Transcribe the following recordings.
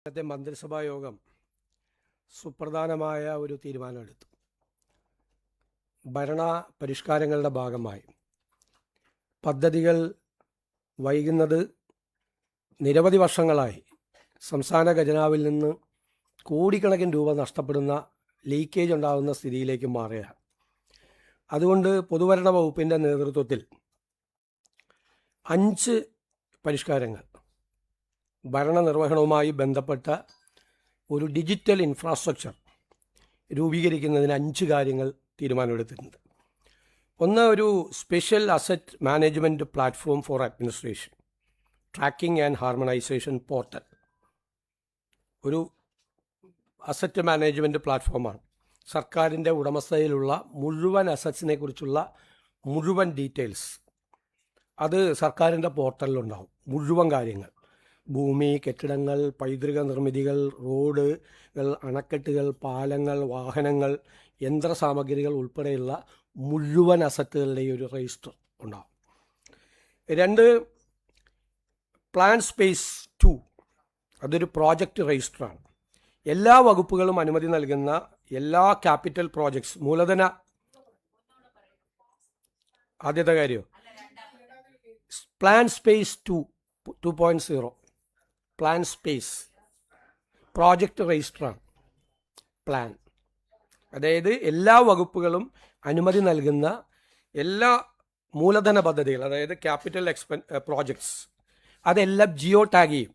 ഇന്നത്തെ മന്ത്രിസഭാ യോഗം സുപ്രധാനമായ ഒരു തീരുമാനമെടുത്തു. ഭരണ പരിഷ്കാരങ്ങളുടെ ഭാഗമായി പദ്ധതികൾ വൈകുന്നത് നിരവധി വർഷങ്ങളായി സംസ്ഥാന ഖജനാവിൽ നിന്ന് കോടിക്കണക്കിന് രൂപ നഷ്ടപ്പെടുന്ന ലീക്കേജ് ഉണ്ടാകുന്ന സ്ഥിതിയിലേക്ക് മാറുകയാണ്. അതുകൊണ്ട് പൊതുഭരണ വകുപ്പിൻ്റെ നേതൃത്വത്തിൽ 5 പരിഷ്കാരങ്ങൾ ഭരണനിർവഹണവുമായി ബന്ധപ്പെട്ട ഒരു ഡിജിറ്റൽ ഇൻഫ്രാസ്ട്രക്ചർ രൂപീകരിക്കുന്നതിന് 5 കാര്യങ്ങൾ തീരുമാനമെടുത്തിട്ടുണ്ട്. ഒന്ന്, ഒരു special asset management platform for administration, tracking and harmonisation portal. ഒരു അസറ്റ് മാനേജ്മെൻറ്റ് പ്ലാറ്റ്ഫോമാണ്. സർക്കാരിൻ്റെ ഉടമസ്ഥതയിലുള്ള മുഴുവൻ അസറ്റ്സിനെ കുറിച്ചുള്ള മുഴുവൻ ഡീറ്റെയിൽസ് അത് സർക്കാരിൻ്റെ പോർട്ടലിലുണ്ടാവും. മുഴുവൻ കാര്യങ്ങൾ, ഭൂമി, കെട്ടിടങ്ങൾ, പൈതൃക നിർമ്മിതികൾ, റോഡുകൾ, അണക്കെട്ടുകൾ, പാലങ്ങൾ, വാഹനങ്ങൾ, യന്ത്രസാമഗ്രികൾ ഉൾപ്പെടെയുള്ള മുഴുവൻ അസറ്റുകളുടെയും ഒരു രജിസ്റ്റർ ഉണ്ടാകും. 2, പ്ലാൻ സ്പേസ് 2, അതൊരു പ്രോജക്റ്റ് രജിസ്റ്ററാണ്. എല്ലാ വകുപ്പുകളും അനുമതി നൽകുന്ന എല്ലാ ക്യാപിറ്റൽ പ്രോജക്ട്സ്, മൂലധന, ആദ്യത്തെ കാര്യം plan space 2.0, plan space project രജിസ്റ്ററാണ്. പ്ലാൻ അതായത് എല്ലാ വകുപ്പുകളും അനുമതി നൽകുന്ന എല്ലാ മൂലധന പദ്ധതികൾ, അതായത് ക്യാപിറ്റൽ പ്രോജക്ട്സ്, അതെല്ലാം ജിയോ ടാഗ് ചെയ്യും.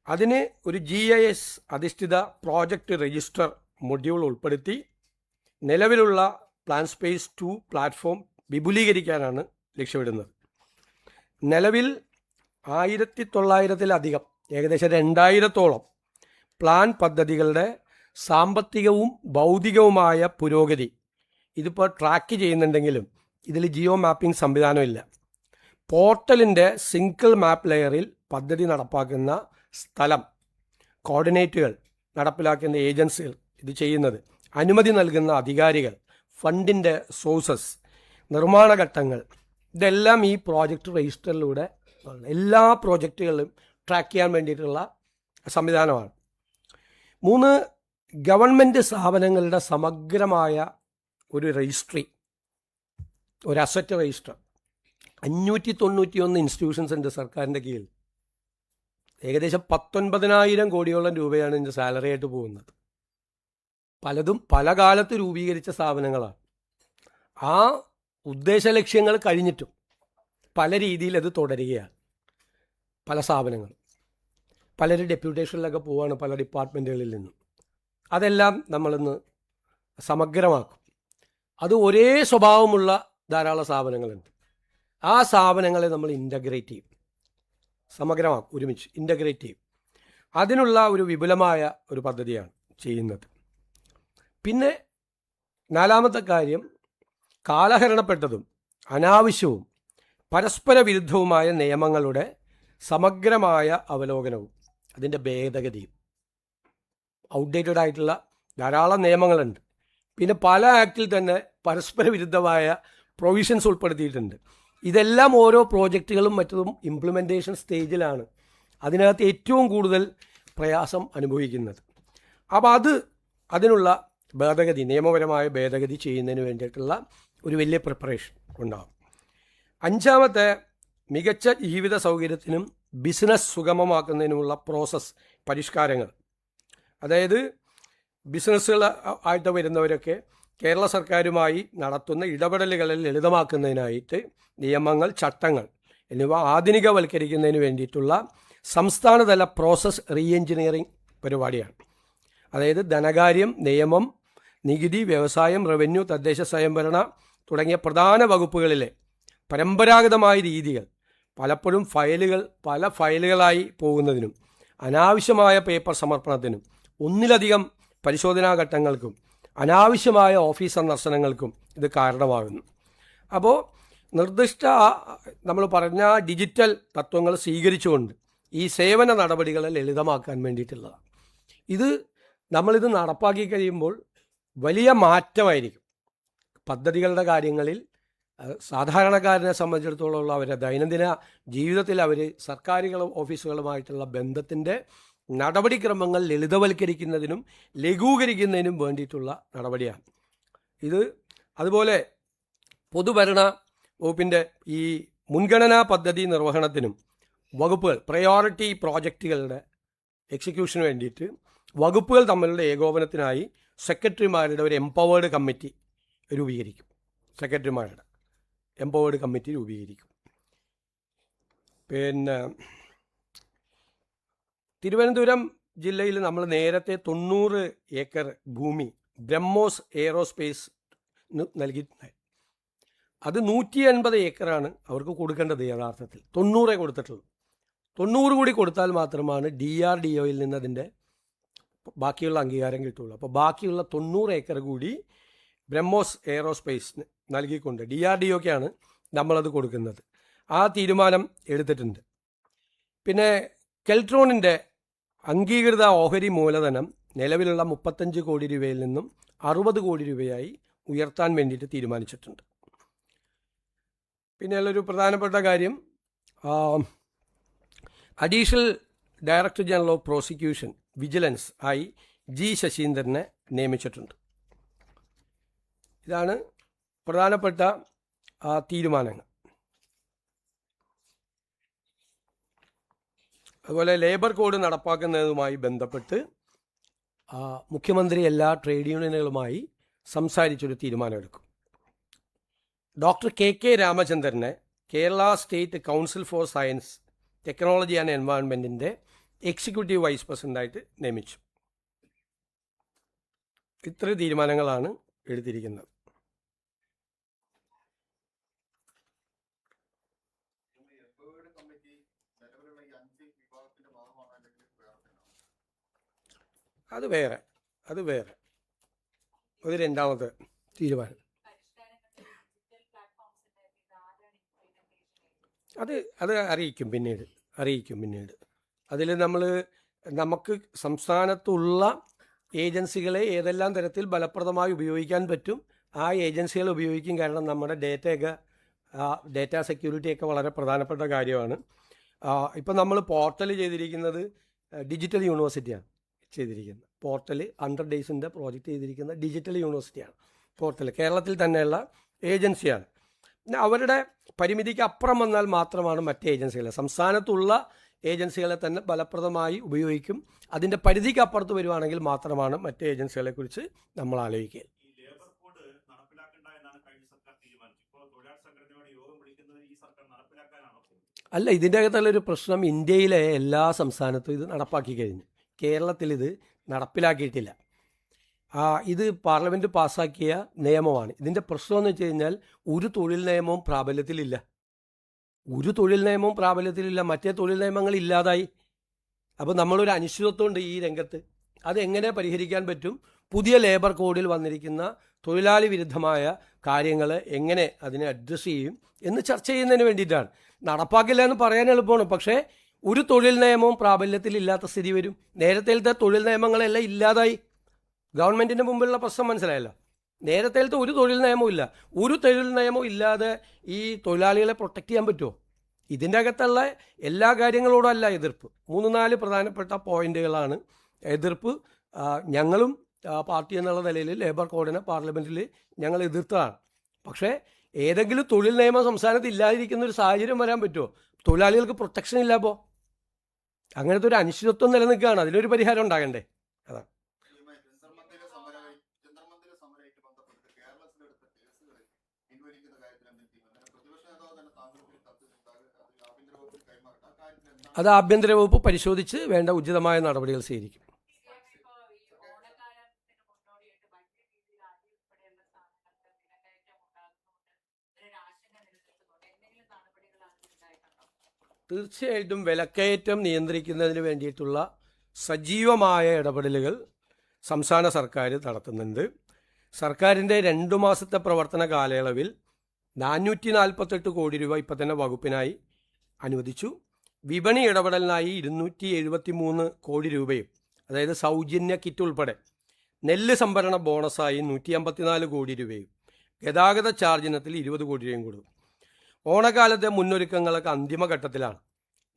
അതിന് ഒരു GIS അധിഷ്ഠിത പ്രോജക്റ്റ് രജിസ്റ്റർ മൊഡ്യൂൾ ഉൾപ്പെടുത്തി നിലവിലുള്ള പ്ലാൻ സ്പേസ് 2 പ്ലാറ്റ്ഫോം വിപുലീകരിക്കാനാണ് ലക്ഷ്യമിടുന്നത്. നിലവിൽ 1900-ലധികം, ഏകദേശം 2000-ഓളം പ്ലാൻ പദ്ധതികളുടെ സാമ്പത്തികവും ഭൗതികവുമായ പുരോഗതി ഇതിപ്പോൾ ട്രാക്ക് ചെയ്യുന്നുണ്ടെങ്കിലും ഇതിൽ ജിയോ മാപ്പിംഗ് സംവിധാനമില്ല. പോർട്ടലിൻ്റെ സിംഗിൾ മാപ്പ് ലെയറിൽ പദ്ധതി നടപ്പാക്കുന്ന സ്ഥലം, കോർഡിനേറ്റുകൾ, നടപ്പിലാക്കുന്ന ഏജൻസികൾ, ഇത് ചെയ്യുന്നത്, അനുമതി നൽകുന്ന അധികാരികൾ, ഫണ്ടിൻ്റെ സോഴ്സസ്, നിർമ്മാണ ഘട്ടങ്ങൾ, ഇതെല്ലാം ഈ പ്രോജക്റ്റ് രജിസ്റ്ററിലൂടെ എല്ലാ പ്രോജക്റ്റുകളും ട്രാക്ക് ചെയ്യാൻ വേണ്ടിയിട്ടുള്ള സംവിധാനമാണ്. 3, ഗവൺമെൻറ് സ്ഥാപനങ്ങളുടെ സമഗ്രമായ ഒരു രജിസ്ട്രി, ഒരു അസറ്റ് രജിസ്റ്റർ. 591 ഇൻസ്റ്റിറ്റ്യൂഷൻസ് ഉണ്ട് സർക്കാരിൻ്റെ കീഴിൽ. ഏകദേശം 19,000 കോടിയോളം രൂപയാണ് ഇതിൻ്റെ സാലറി ആയിട്ട് പോകുന്നത്. പലതും പല കാലത്ത് രൂപീകരിച്ച സ്ഥാപനങ്ങളാണ്. ആ ഉദ്ദേശ ലക്ഷ്യങ്ങൾ കഴിഞ്ഞിട്ടും പല രീതിയിൽ അത് തുടരുകയാണ്. പല സ്ഥാപനങ്ങളും പലരും ഡെപ്യൂട്ടേഷനിലൊക്കെ പോവുകയാണ് പല ഡിപ്പാർട്ട്മെൻറ്റുകളിൽ നിന്നും. അതെല്ലാം നമ്മളിന്ന് സമഗ്രമാക്കും. അത് ഒരേ സ്വഭാവമുള്ള ധാരാളം സ്ഥാപനങ്ങളുണ്ട്. ആ സ്ഥാപനങ്ങളെ നമ്മൾ ഇൻ്റഗ്രേറ്റ് ചെയ്യും, സമഗ്രമാക്കും, ഒരുമിച്ച് ഇൻ്റഗ്രേറ്റ് ചെയ്യും. അതിനുള്ള ഒരു വിപുലമായ ഒരു പദ്ധതിയാണ് ചെയ്യുന്നത്. പിന്നെ 4-മത്തെ കാര്യം, കാലഹരണപ്പെട്ടതും അനാവശ്യവും പരസ്പര വിരുദ്ധവുമായ നിയമങ്ങളുടെ സമഗ്രമായ അവലോകനവും അതിൻ്റെ ഭേദഗതിയും. ഔട്ട്ഡേറ്റഡ് ആയിട്ടുള്ള ധാരാളം നിയമങ്ങളുണ്ട്. പിന്നെ പല ആക്റ്റിൽ തന്നെ പരസ്പര വിരുദ്ധമായ പ്രൊവിഷൻസ് ഉൾപ്പെടുത്തിയിട്ടുണ്ട്. ഇതെല്ലാം ഓരോ പ്രോജക്റ്റുകളും മറ്റതും ഇംപ്ലിമെൻറ്റേഷൻ സ്റ്റേജിലാണ് അതിനകത്ത് ഏറ്റവും കൂടുതൽ പ്രയാസം അനുഭവിക്കുന്നത്. അപ്പോൾ അതിനുള്ള ഭേദഗതി, നിയമപരമായ ഭേദഗതി ചെയ്യുന്നതിന് വേണ്ടിയിട്ടുള്ള ഒരു വലിയ പ്രിപ്പറേഷൻ ഉണ്ടാകും. 5-മത്തെ, മികച്ച ജീവിത സൗകര്യത്തിനും ബിസിനസ് സുഗമമാക്കുന്നതിനുമുള്ള പ്രോസസ്സ് പരിഷ്കാരങ്ങൾ. അതായത് ബിസിനസ്സുകൾ ആയിട്ട് വരുന്നവരൊക്കെ കേരള സർക്കാരുമായി നടത്തുന്ന ഇടപെടലുകളെ ലളിതമാക്കുന്നതിനായിട്ട് നിയമങ്ങൾ, ചട്ടങ്ങൾ എന്നിവ ആധുനികവൽക്കരിക്കുന്നതിന് വേണ്ടിയിട്ടുള്ള സംസ്ഥാനതല പ്രോസസ് റീ എഞ്ചിനീയറിംഗ് പരിപാടിയാണ്. അതായത് ധനകാര്യം, നിയമം, നികുതി, വ്യവസായം, റവന്യൂ, തദ്ദേശ സ്വയംഭരണ തുടങ്ങിയ പ്രധാന വകുപ്പുകളിലെ പരമ്പരാഗതമായ രീതികൾ പലപ്പോഴും പല ഫയലുകളായി പോകുന്നതിനും അനാവശ്യമായ പേപ്പർ സമർപ്പണത്തിനും ഒന്നിലധികം പരിശോധനാ ഘട്ടങ്ങൾക്കും അനാവശ്യമായ ഓഫീസ് സന്ദർശനങ്ങൾക്കും ഇത് കാരണമാകുന്നു. അപ്പോൾ നിർദ്ദിഷ്ട നമ്മൾ പറഞ്ഞ ഡിജിറ്റൽ തത്വങ്ങൾ സ്വീകരിച്ചുകൊണ്ട് ഈ സേവന നടപടികളെ ലളിതമാക്കാൻ വേണ്ടിയിട്ടുള്ളതാണ്. നമ്മളിത് നടപ്പാക്കി കഴിയുമ്പോൾ വലിയ മാറ്റമായിരിക്കും പദ്ധതികളുടെ കാര്യങ്ങളിൽ. സാധാരണക്കാരനെ സംബന്ധിച്ചിടത്തോളം അവരുടെ ദൈനംദിന ജീവിതത്തിൽ അവർ സർക്കാരുകളും ഓഫീസുകളുമായിട്ടുള്ള ബന്ധത്തിൻ്റെ നടപടിക്രമങ്ങൾ ലളിതവൽക്കരിക്കുന്നതിനും ലഘൂകരിക്കുന്നതിനും വേണ്ടിയിട്ടുള്ള നടപടിയാണ് ഇത്. അതുപോലെ പൊതുഭരണ വകുപ്പിൻ്റെ ഈ മുൻഗണനാ പദ്ധതി നിർവഹണത്തിനും വകുപ്പുകൾ പ്രയോറിറ്റി പ്രോജക്റ്റുകളുടെ എക്സിക്യൂഷന് വേണ്ടിയിട്ട് വകുപ്പുകൾ തമ്മിലുള്ള ഏകോപനത്തിനായി സെക്രട്ടറിമാരുടെ ഒരു എംപവേർഡ് കമ്മിറ്റി രൂപീകരിക്കും. സെക്രട്ടറിമാരുടെ എംപവേർഡ് കമ്മിറ്റി രൂപീകരിക്കും. പിന്നെ തിരുവനന്തപുരം ജില്ലയിൽ നമ്മൾ നേരത്തെ 90 ഏക്കർ ഭൂമി ബ്രഹ്മോസ് എയ്റോസ്പേസ് നൽകിയിട്ടുണ്ടായി. അത് 180 ഏക്കറാണ് അവർക്ക് കൊടുക്കേണ്ടത്. യഥാർത്ഥത്തിൽ 90 കൊടുത്തിട്ടുള്ളൂ. 90 കൂടി കൊടുത്താൽ മാത്രമാണ് DRDOയിൽ നിന്ന് അതിൻ്റെ ബാക്കിയുള്ള അംഗീകാരം കിട്ടുള്ളൂ. അപ്പോൾ ബാക്കിയുള്ള 90 ഏക്കർ കൂടി ബ്രഹ്മോസ് എയ്റോസ്പേസിന് നൽകിക്കൊണ്ട് DRDOക്കാണ് നമ്മളത് കൊടുക്കുന്നത്. ആ തീരുമാനം എടുത്തിട്ടുണ്ട്. പിന്നെ കെൽട്രോണിൻ്റെ അംഗീകൃത ഓഹരി മൂലധനം നിലവിലുള്ള 35 കോടി രൂപയിൽ നിന്നും 60 കോടി രൂപയായി ഉയർത്താൻ വേണ്ടിയിട്ട് തീരുമാനിച്ചിട്ടുണ്ട്. പിന്നെയുള്ളൊരു പ്രധാനപ്പെട്ട കാര്യം, additional director general of prosecution vigilance ആയി G. ശശീന്ദ്രനെ നിയമിച്ചിട്ടുണ്ട്. ഇതാണ് പ്രധാനപ്പെട്ട തീരുമാനങ്ങൾ. അതുപോലെ ലേബർ കോഡ് നടപ്പാക്കുന്നതുമായി ബന്ധപ്പെട്ട് മുഖ്യമന്ത്രി എല്ലാ ട്രേഡ് യൂണിയനുകളുമായി സംസാരിച്ചൊരു തീരുമാനമെടുക്കും. ഡോക്ടർ KK രാമചന്ദ്രനെ Kerala state council for science, technology and എൻവയോൺമെൻറ്റിൻ്റെ എക്സിക്യൂട്ടീവ് വൈസ് പ്രസിഡൻ്റായിട്ട് നിയമിച്ചു. ഇത്ര തീരുമാനങ്ങളാണ് എടുത്തിരിക്കുന്നത്. അത് വേറെ ഒരു രണ്ടാമത്തെ തീരുമാനം. അത് അറിയിക്കും പിന്നീട്. അതിൽ നമുക്ക് സംസ്ഥാനത്തുള്ള ഏജൻസികളെ ഏതെല്ലാം തരത്തിൽ ഫലപ്രദമായി ഉപയോഗിക്കാൻ പറ്റും ആ ഏജൻസികൾ ഉപയോഗിക്കും. കാരണം നമ്മുടെ ഡേറ്റാ സെക്യൂരിറ്റിയൊക്കെ വളരെ പ്രധാനപ്പെട്ട കാര്യമാണ്. ഇപ്പം നമ്മൾ പോർട്ടൽ ചെയ്തിരിക്കുന്നത് ഡിജിറ്റൽ യൂണിവേഴ്സിറ്റിയാണ് ചെയ്തിരിക്കുന്നത്. പോർട്ടൽ 100 ഡേയ്സിൻ്റെ പ്രോജക്റ്റ് ചെയ്തിരിക്കുന്ന ഡിജിറ്റൽ യൂണിവേഴ്സിറ്റിയാണ് പോർട്ടൽ. കേരളത്തിൽ തന്നെയുള്ള ഏജൻസിയാണ്. അവരുടെ പരിമിതിക്ക് അപ്പുറം വന്നാൽ മാത്രമാണ് മറ്റ് ഏജൻസികളെ, സംസ്ഥാനത്തുള്ള ഏജൻസികളെ തന്നെ ഫലപ്രദമായി ഉപയോഗിക്കും. അതിൻ്റെ പരിധിക്ക് അപ്പുറത്ത് വരുവാണെങ്കിൽ മാത്രമാണ് മറ്റ് ഏജൻസികളെക്കുറിച്ച് നമ്മൾ ആലോചിക്കുക. അല്ല, ഇതിൻ്റെ അകത്തുള്ളൊരു പ്രശ്നം, ഇന്ത്യയിലെ എല്ലാ സംസ്ഥാനത്തും ഇത് നടപ്പാക്കി കഴിഞ്ഞു. കേരളത്തിൽ ഇത് നടപ്പിലാക്കിയിട്ടില്ല. ഇത് പാർലമെൻറ്റ് പാസ്സാക്കിയ നിയമമാണ്. ഇതിൻ്റെ പ്രശ്നമെന്ന് വെച്ച് കഴിഞ്ഞാൽ ഒരു തൊഴിൽ നിയമവും പ്രാബല്യത്തിലില്ല. മറ്റേ തൊഴിൽ നിയമങ്ങൾ ഇല്ലാതായി. അപ്പോൾ നമ്മളൊരു അനിശ്ചിതത്വമുണ്ട് ഈ രംഗത്ത്. അതെങ്ങനെ പരിഹരിക്കാൻ പറ്റും? പുതിയ ലേബർ കോഡിൽ വന്നിരിക്കുന്ന തൊഴിലാളി വിരുദ്ധമായ കാര്യങ്ങൾ എങ്ങനെ അതിനെ അഡ്രസ്സ് ചെയ്യും എന്ന് ചർച്ച ചെയ്യുന്നതിന് വേണ്ടിയിട്ടാണ്. നടപ്പാക്കില്ല എന്ന് പറയാൻ എളുപ്പമാണ്, പക്ഷേ ഒരു തൊഴിൽ നിയമവും പ്രാബല്യത്തിലില്ലാത്ത സ്ഥിതി വരും. നേരത്തെ തൊഴിൽ നിയമങ്ങളെല്ലാം ഇല്ലാതായി. ഗവൺമെൻറ്റിൻ്റെ മുമ്പിലുള്ള പ്രശ്നം മനസ്സിലായല്ലോ. നേരത്തെ ഒരു തൊഴിൽ നിയമവും ഇല്ല. ഒരു തൊഴിൽ നിയമവും ഇല്ലാതെ ഈ തൊഴിലാളികളെ പ്രൊട്ടക്റ്റ് ചെയ്യാൻ പറ്റുമോ? ഇതിൻ്റെ അകത്തുള്ള എല്ലാ കാര്യങ്ങളോടും അല്ല എതിർപ്പ്. 3-4 പ്രധാനപ്പെട്ട പോയിന്റുകളാണ് എതിർപ്പ്. ഞങ്ങളും പാർട്ടി എന്നുള്ള നിലയിൽ ലേബർ കോഡിനെ പാർലമെൻറ്റിൽ ഞങ്ങൾ എതിർത്തതാണ്. പക്ഷേ ഏതെങ്കിലും തൊഴിൽ നിയമം സംസ്ഥാനത്ത് ഇല്ലാതിരിക്കുന്ന ഒരു സാഹചര്യം വരാൻ പറ്റുമോ? തൊഴിലാളികൾക്ക് പ്രൊട്ടക്ഷൻ ഇല്ല. അപ്പോൾ അങ്ങനത്തെ ഒരു അനിശ്ചിതത്വം നിലനിൽക്കുകയാണ്. അതിനൊരു പരിഹാരം ഉണ്ടാകണ്ടേ? അതാണ്. അത് ആഭ്യന്തര വകുപ്പ് പരിശോധിച്ച് വേണ്ട ഉചിതമായ നടപടികൾ സ്വീകരിക്കും. തീർച്ചയായിട്ടും വിലക്കയറ്റം നിയന്ത്രിക്കുന്നതിന് വേണ്ടിയിട്ടുള്ള സജീവമായ ഇടപെടലുകൾ സംസ്ഥാന സർക്കാർ നടത്തുന്നുണ്ട്. സർക്കാരിൻ്റെ 2 മാസത്തെ പ്രവർത്തന കാലയളവിൽ 448 കോടി രൂപ ഇപ്പം തന്നെ വകുപ്പിനായി അനുവദിച്ചു. വിപണി ഇടപെടലിനായി 273 കോടി രൂപയും, അതായത് സൗജന്യ കിറ്റ് ഉൾപ്പെടെ, നെല്ല് സംഭരണ ബോണസായി 154 കോടി രൂപയും, ഗതാഗത ചാർജ് ഇനത്തിൽ 20 കോടി രൂപയും കൊടുക്കും. ഓണക്കാലത്തെ മുന്നൊരുക്കങ്ങളൊക്കെ അന്തിമഘട്ടത്തിലാണ്.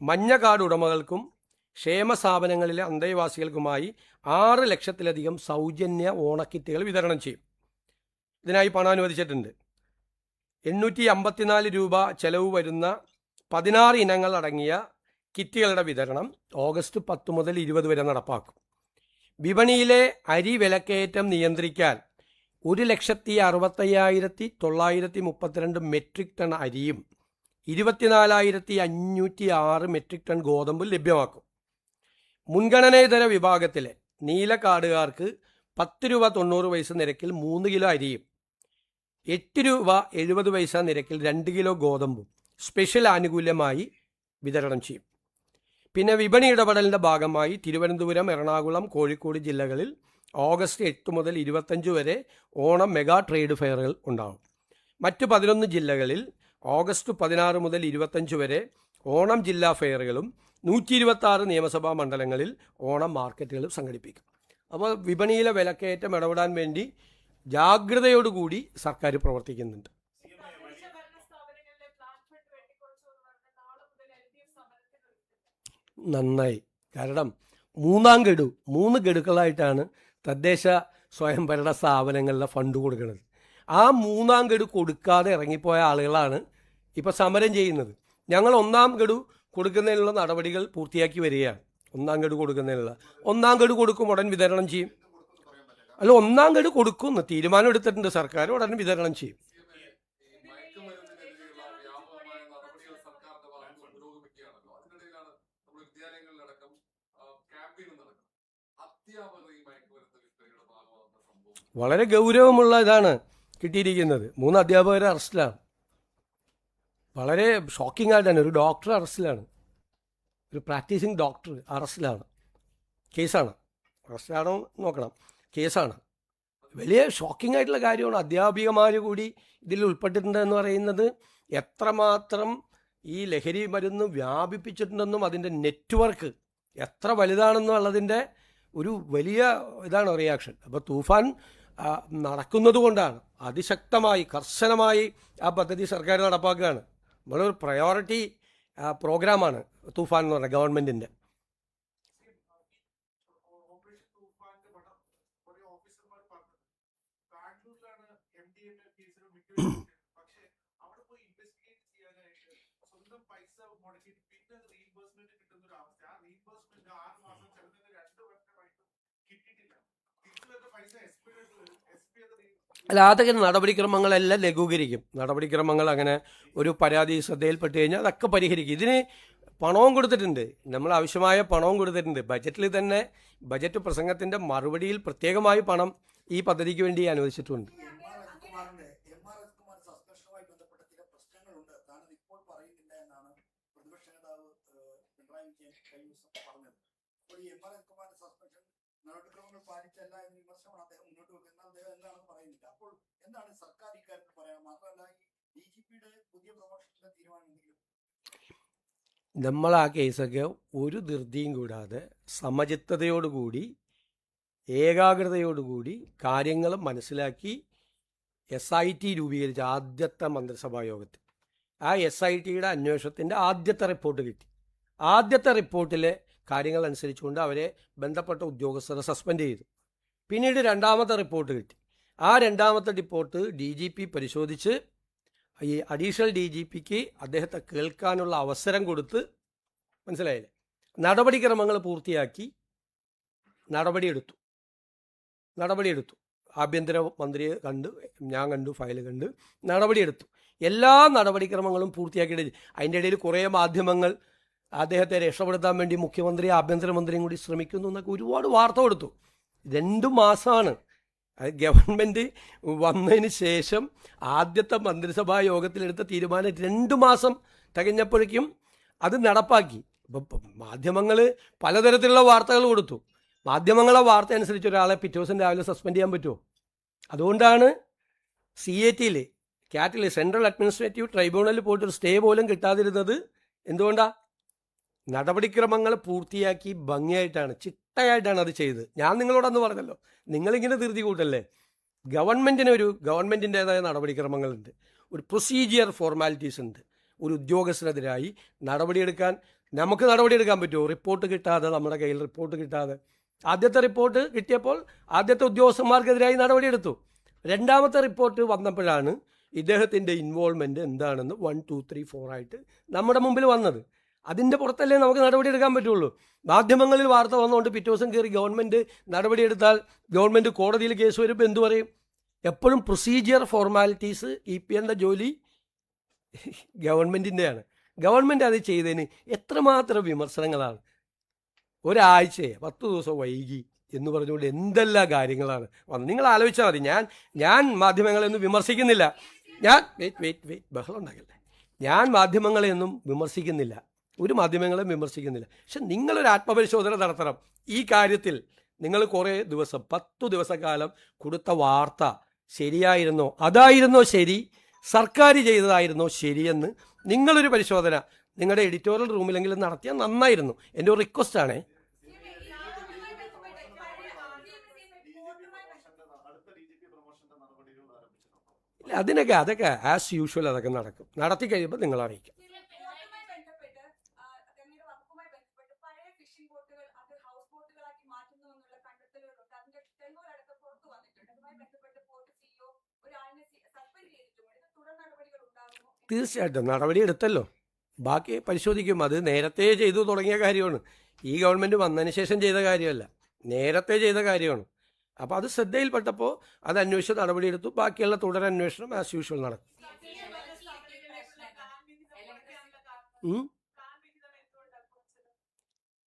മഞ്ഞ കാർഡ് ഉടമകൾക്കും ക്ഷേമ സ്ഥാപനങ്ങളിലെ അന്തേവാസികൾക്കുമായി 6 ലക്ഷത്തിലധികം സൗജന്യ ഓണക്കിറ്റുകൾ വിതരണം ചെയ്യും. ഇതിനായി പണം അനുവദിച്ചിട്ടുണ്ട്. 854 രൂപ ചെലവ് വരുന്ന 16 ഇനങ്ങൾ അടങ്ങിയ കിറ്റുകളുടെ വിതരണം ഓഗസ്റ്റ് 10 മുതൽ 20 വരെ നടപ്പാക്കും. വിപണിയിലെ അരി വിലക്കയറ്റം നിയന്ത്രിക്കാൻ 1,65,932 മെട്രിക് ടൺ അരിയും 24,506 മെട്രിക് ടൺ ഗോതമ്പും ലഭ്യമാക്കും. മുൻഗണനേതര വിഭാഗത്തിലെ നീല കാർഡുകാർക്ക് 10 രൂപ 90 പൈസ നിരക്കിൽ 3 കിലോ അരിയും 8 രൂപ 70 പൈസ നിരക്കിൽ 2 കിലോ ഗോതമ്പും സ്പെഷ്യൽ ആനുകൂല്യമായി വിതരണം ചെയ്യും. പിന്നെ വിപണി ഇടപെടലിൻ്റെ ഭാഗമായി തിരുവനന്തപുരം, എറണാകുളം, കോഴിക്കോട് ജില്ലകളിൽ ഓഗസ്റ്റ് 8 മുതൽ 25 വരെ ഓണം മെഗാ ട്രേഡ് ഫെയറുകൾ ഉണ്ടാകും. മറ്റ് 11 ജില്ലകളിൽ ഓഗസ്റ്റ് 16 മുതൽ 25 വരെ ഓണം ജില്ലാ ഫെയറുകളും 126 നിയമസഭാ മണ്ഡലങ്ങളിൽ ഓണം മാർക്കറ്റുകളും സംഘടിപ്പിക്കും. അപ്പോൾ വിപണിയിലെ വിലക്കയറ്റം ഇടപെടാൻ വേണ്ടി ജാഗ്രതയോടുകൂടി സർക്കാർ പ്രവർത്തിക്കുന്നുണ്ട്. നന്നായി. കാരണം 3 ഗഡുക്കളായിട്ടാണ് തദ്ദേശ സ്വയംഭരണ സ്ഥാപനങ്ങളിലെ ഫണ്ട് കൊടുക്കുന്നത്. ആ 3 ഗഡു കൊടുക്കാതെ ഇറങ്ങിപ്പോയ ആളുകളാണ് ഇപ്പോൾ സമരം ചെയ്യുന്നത്. ഞങ്ങൾ 1 ഗഡു കൊടുക്കുന്നതിനുള്ള നടപടികൾ പൂർത്തിയാക്കി വരികയാണ്. 1 ഗഡു കൊടുക്കുന്നതിനുള്ള 1 ഗഡു കൊടുക്കും, ഉടൻ വിതരണം ചെയ്യും. അല്ല, 1 ഗഡു കൊടുക്കുമെന്ന് തീരുമാനം എടുത്തിട്ടുണ്ട് സർക്കാർ, ഉടൻ വിതരണം ചെയ്യും. വളരെ ഗൗരവമുള്ള ഇതാണ് കിട്ടിയിരിക്കുന്നത്. 3 അധ്യാപകരെ അറസ്റ്റിലാണ്. വളരെ ഷോക്കിംഗ് ആയിട്ടാണ്. ഒരു ഡോക്ടർ അറസ്റ്റിലാണ്, ഒരു പ്രാക്ടീസിങ് ഡോക്ടർ അറസ്റ്റിലാണ്. കേസാണ്. അറസ്റ്റാണോ നോക്കണം, കേസാണ്. വലിയ ഷോക്കിംഗ് ആയിട്ടുള്ള കാര്യമാണ്. അധ്യാപികമാർ കൂടി ഇതിൽ ഉൾപ്പെട്ടിട്ടുണ്ടെന്ന് പറയുന്നത് എത്രമാത്രം ഈ ലഹരി മരുന്ന് വ്യാപിപ്പിച്ചിട്ടുണ്ടെന്നും അതിൻ്റെ നെറ്റ്വർക്ക് എത്ര വലുതാണെന്നുള്ളതിൻ്റെ ഒരു വലിയ ഇതാണ് റിയാക്ഷൻ. അപ്പോൾ തൂഫാൻ നടക്കുന്നത് കൊണ്ടാണ് അതിശക്തമായി കർശനമായി ആ പദ്ധതി സർക്കാർ നടപ്പാക്കുകയാണ്. നമ്മളൊരു പ്രയോറിറ്റി പ്രോഗ്രാമാണ് തൂഫാൻ എന്ന് പറഞ്ഞാൽ ഗവൺമെൻറ്റിൻ്റെ. അല്ല, അതൊക്കെ നടപടിക്രമങ്ങളെല്ലാം ലഘൂകരിക്കും. നടപടിക്രമങ്ങൾ അങ്ങനെ ഒരു പരാതി ശ്രദ്ധയിൽപ്പെട്ട് കഴിഞ്ഞാൽ അതൊക്കെ പരിഹരിക്കും. ഇതിന് പണവും കൊടുത്തിട്ടുണ്ട്, നമ്മൾ ആവശ്യമായ പണവും കൊടുത്തിട്ടുണ്ട്. ബജറ്റിൽ തന്നെ ബജറ്റ് പ്രസംഗത്തിൻ്റെ മറുപടിയിൽ പ്രത്യേകമായി പണം ഈ പദ്ധതിക്ക് വേണ്ടി അനുവദിച്ചിട്ടുണ്ട്. നടപടിക്രമങ്ങൾ പാലിച്ചല്ല എന്ന വിമർശനമാണ് അദ്ദേഹം മുന്നോട്ട് വെക്കുന്നത്. അദ്ദേഹം എന്താണെന്ന് പറയുന്നില്ല. അപ്പോൾ എന്താണ് സർക്കാർ ഇക്കാര്യത്തിൽ പറയാൻ? മാത്രമല്ല, ഈ DGPയുടെ പുതിയ പ്രൊമോഷന്റെ തീരുമാനം എന്തെങ്കിലും? നമ്മൾ ആ കേസൊക്കെ ഒരു ധൃതിയും കൂടാതെ സമചിത്തതയോടുകൂടി ഏകാഗ്രതയോടുകൂടി കാര്യങ്ങൾ മനസ്സിലാക്കി SIT രൂപീകരിച്ച ആദ്യത്തെ മന്ത്രിസഭാ യോഗത്തിൽ ആ SITയുടെ അന്വേഷണത്തിൻ്റെ ആദ്യത്തെ റിപ്പോർട്ട് കിട്ടി. ആദ്യത്തെ റിപ്പോർട്ടിലെ കാര്യങ്ങൾ അനുസരിച്ചുകൊണ്ട് അവരെ ബന്ധപ്പെട്ട ഉദ്യോഗസ്ഥരെ സസ്പെൻഡ് ചെയ്തു. പിന്നീട് 2ാമത്തെ റിപ്പോർട്ട് കിട്ടി. ആ 2ാമത്തെ റിപ്പോർട്ട് DGP പരിശോധിച്ച് ഈ അഡീഷണൽ DGPക്ക് അദ്ദേഹത്തെ കേൾക്കാനുള്ള അവസരം കൊടുത്ത്, മനസ്സിലായില്ലേ, നടപടിക്രമങ്ങൾ പൂർത്തിയാക്കി നടപടിയെടുത്തു. ആഭ്യന്തര മന്ത്രിയെ കണ്ട്, ഞാൻ കണ്ടു, ഫയൽ കണ്ട് നടപടിയെടുത്തു. എല്ലാ നടപടിക്രമങ്ങളും പൂർത്തിയാക്കിയിട്ട് അതിൻ്റെ ഇടയിൽ കുറേ മാധ്യമങ്ങൾ അദ്ദേഹത്തെ രക്ഷപ്പെടുത്താൻ വേണ്ടി മുഖ്യമന്ത്രി ആഭ്യന്തരമന്ത്രിയും കൂടി ശ്രമിക്കുന്നു എന്നൊക്കെ ഒരുപാട് വാർത്ത കൊടുത്തു. 2 മാസമാണ് ഗവൺമെൻറ് വന്നതിന് ശേഷം ആദ്യത്തെ മന്ത്രിസഭാ യോഗത്തിലെടുത്ത തീരുമാനം. 2 മാസം തികഞ്ഞപ്പോഴേക്കും അത് നടപ്പാക്കി. ഇപ്പം മാധ്യമങ്ങൾ പലതരത്തിലുള്ള വാർത്തകൾ കൊടുത്തു. മാധ്യമങ്ങളെ വാർത്ത അനുസരിച്ച് ഒരാളെ പിറ്റേ ദിവസം രാവിലെ സസ്പെൻഡ് ചെയ്യാൻ പറ്റുമോ? അതുകൊണ്ടാണ് CAT സെൻട്രൽ അഡ്മിനിസ്ട്രേറ്റീവ് ട്രൈബ്യൂണലിൽ പോയിട്ടൊരു സ്റ്റേ പോലും കിട്ടാതിരുന്നത്. എന്തുകൊണ്ടാണ്? നടപടിക്രമങ്ങൾ പൂർത്തിയാക്കി ഭംഗിയായിട്ടാണ്, ചിട്ടയായിട്ടാണ് അത് ചെയ്തത്. ഞാൻ നിങ്ങളോടന്ന് പറഞ്ഞല്ലോ, നിങ്ങളിങ്ങനെ ധൃതി കൂട്ടല്ലേ. ഗവൺമെൻറ്റിൻ്റേതായ നടപടിക്രമങ്ങളുണ്ട്, ഒരു പ്രൊസീജിയർ ഫോർമാലിറ്റീസ് ഉണ്ട്. ഒരു ഉദ്യോഗസ്ഥനെതിരായി നടപടിയെടുക്കാൻ നമുക്ക് നടപടിയെടുക്കാൻ പറ്റുമോ? റിപ്പോർട്ട് കിട്ടാതെ, നമ്മുടെ കയ്യിൽ റിപ്പോർട്ട് കിട്ടാതെ. ആദ്യത്തെ റിപ്പോർട്ട് കിട്ടിയപ്പോൾ ആദ്യത്തെ ഉദ്യോഗസ്ഥന്മാർക്കെതിരായി നടപടിയെടുത്തു. രണ്ടാമത്തെ റിപ്പോർട്ട് വന്നപ്പോഴാണ് ഇദ്ദേഹത്തിൻ്റെ ഇൻവോൾവ്മെൻറ്റ് എന്താണെന്ന് 1, 2, 3, 4 ആയിട്ട് നമ്മുടെ മുമ്പിൽ വന്നത്. അതിൻ്റെ പുറത്തല്ലേ നമുക്ക് നടപടിയെടുക്കാൻ പറ്റുള്ളൂ. മാധ്യമങ്ങളിൽ വാർത്ത വന്നുകൊണ്ട് പിറ്റേ ദിവസം കയറി ഗവൺമെൻറ് നടപടിയെടുത്താൽ ഗവൺമെൻറ് കോടതിയിൽ കേസ് വരുമ്പോൾ എന്തു പറയും? എപ്പോഴും പ്രൊസീജിയർ ഫോർമാലിറ്റീസ് EPN ജോലി ഗവൺമെൻറ്റിൻ്റെയാണ്. ഗവൺമെൻറ് അത് ചെയ്തതിന് എത്രമാത്രം വിമർശനങ്ങളാണ്. ഒരാഴ്ചയെ 10 ദിവസം വൈകി എന്ന് പറഞ്ഞുകൊണ്ട് എന്തെല്ലാം കാര്യങ്ങളാണ് വന്നത്. നിങ്ങൾ ആലോചിച്ചാൽ മതി. ഞാൻ മാധ്യമങ്ങളെയൊന്നും വിമർശിക്കുന്നില്ല. വെയിറ്റ് ബഹളം ഉണ്ടാകല്ലേ. ഞാൻ മാധ്യമങ്ങളെയൊന്നും വിമർശിക്കുന്നില്ല, ഒരു മാധ്യമങ്ങളെയും വിമർശിക്കുന്നില്ല. പക്ഷെ നിങ്ങളൊരു ആത്മപരിശോധന നടത്തണം. ഈ കാര്യത്തിൽ നിങ്ങൾ കുറേ ദിവസം 10 ദിവസക്കാലം കൊടുത്ത വാർത്ത ശരിയായിരുന്നോ, അതായിരുന്നോ ശരി, സർക്കാർ ചെയ്തതായിരുന്നോ ശരിയെന്ന് നിങ്ങളൊരു പരിശോധന നിങ്ങളുടെ എഡിറ്റോറിയൽ റൂമിലെങ്കിലും നടത്തിയാൽ നന്നായിരുന്നു. എൻ്റെ ഒരു റിക്വസ്റ്റാണേ. അതൊക്കെ ആസ് യൂഷ്വൽ അതൊക്കെ നടക്കും. നടത്തി കഴിയുമ്പോൾ നിങ്ങൾ അറിയിക്കും. തീർച്ചയായിട്ടും നടപടി എടുത്തല്ലോ, ബാക്കി പരിശോധിക്കും. അത് നേരത്തെ ചെയ്തു തുടങ്ങിയ കാര്യമാണ്. ഈ ഗവൺമെൻറ് വന്നതിന് ശേഷം ചെയ്ത കാര്യമല്ല, നേരത്തെ ചെയ്ത കാര്യമാണ്. അപ്പോൾ അത് ശ്രദ്ധയിൽപ്പെട്ടപ്പോൾ അത് അന്വേഷിച്ച് നടപടിയെടുത്തു. ബാക്കിയുള്ള തുടരന്വേഷണം ആസ് യൂഷ്വൽ നടക്കും.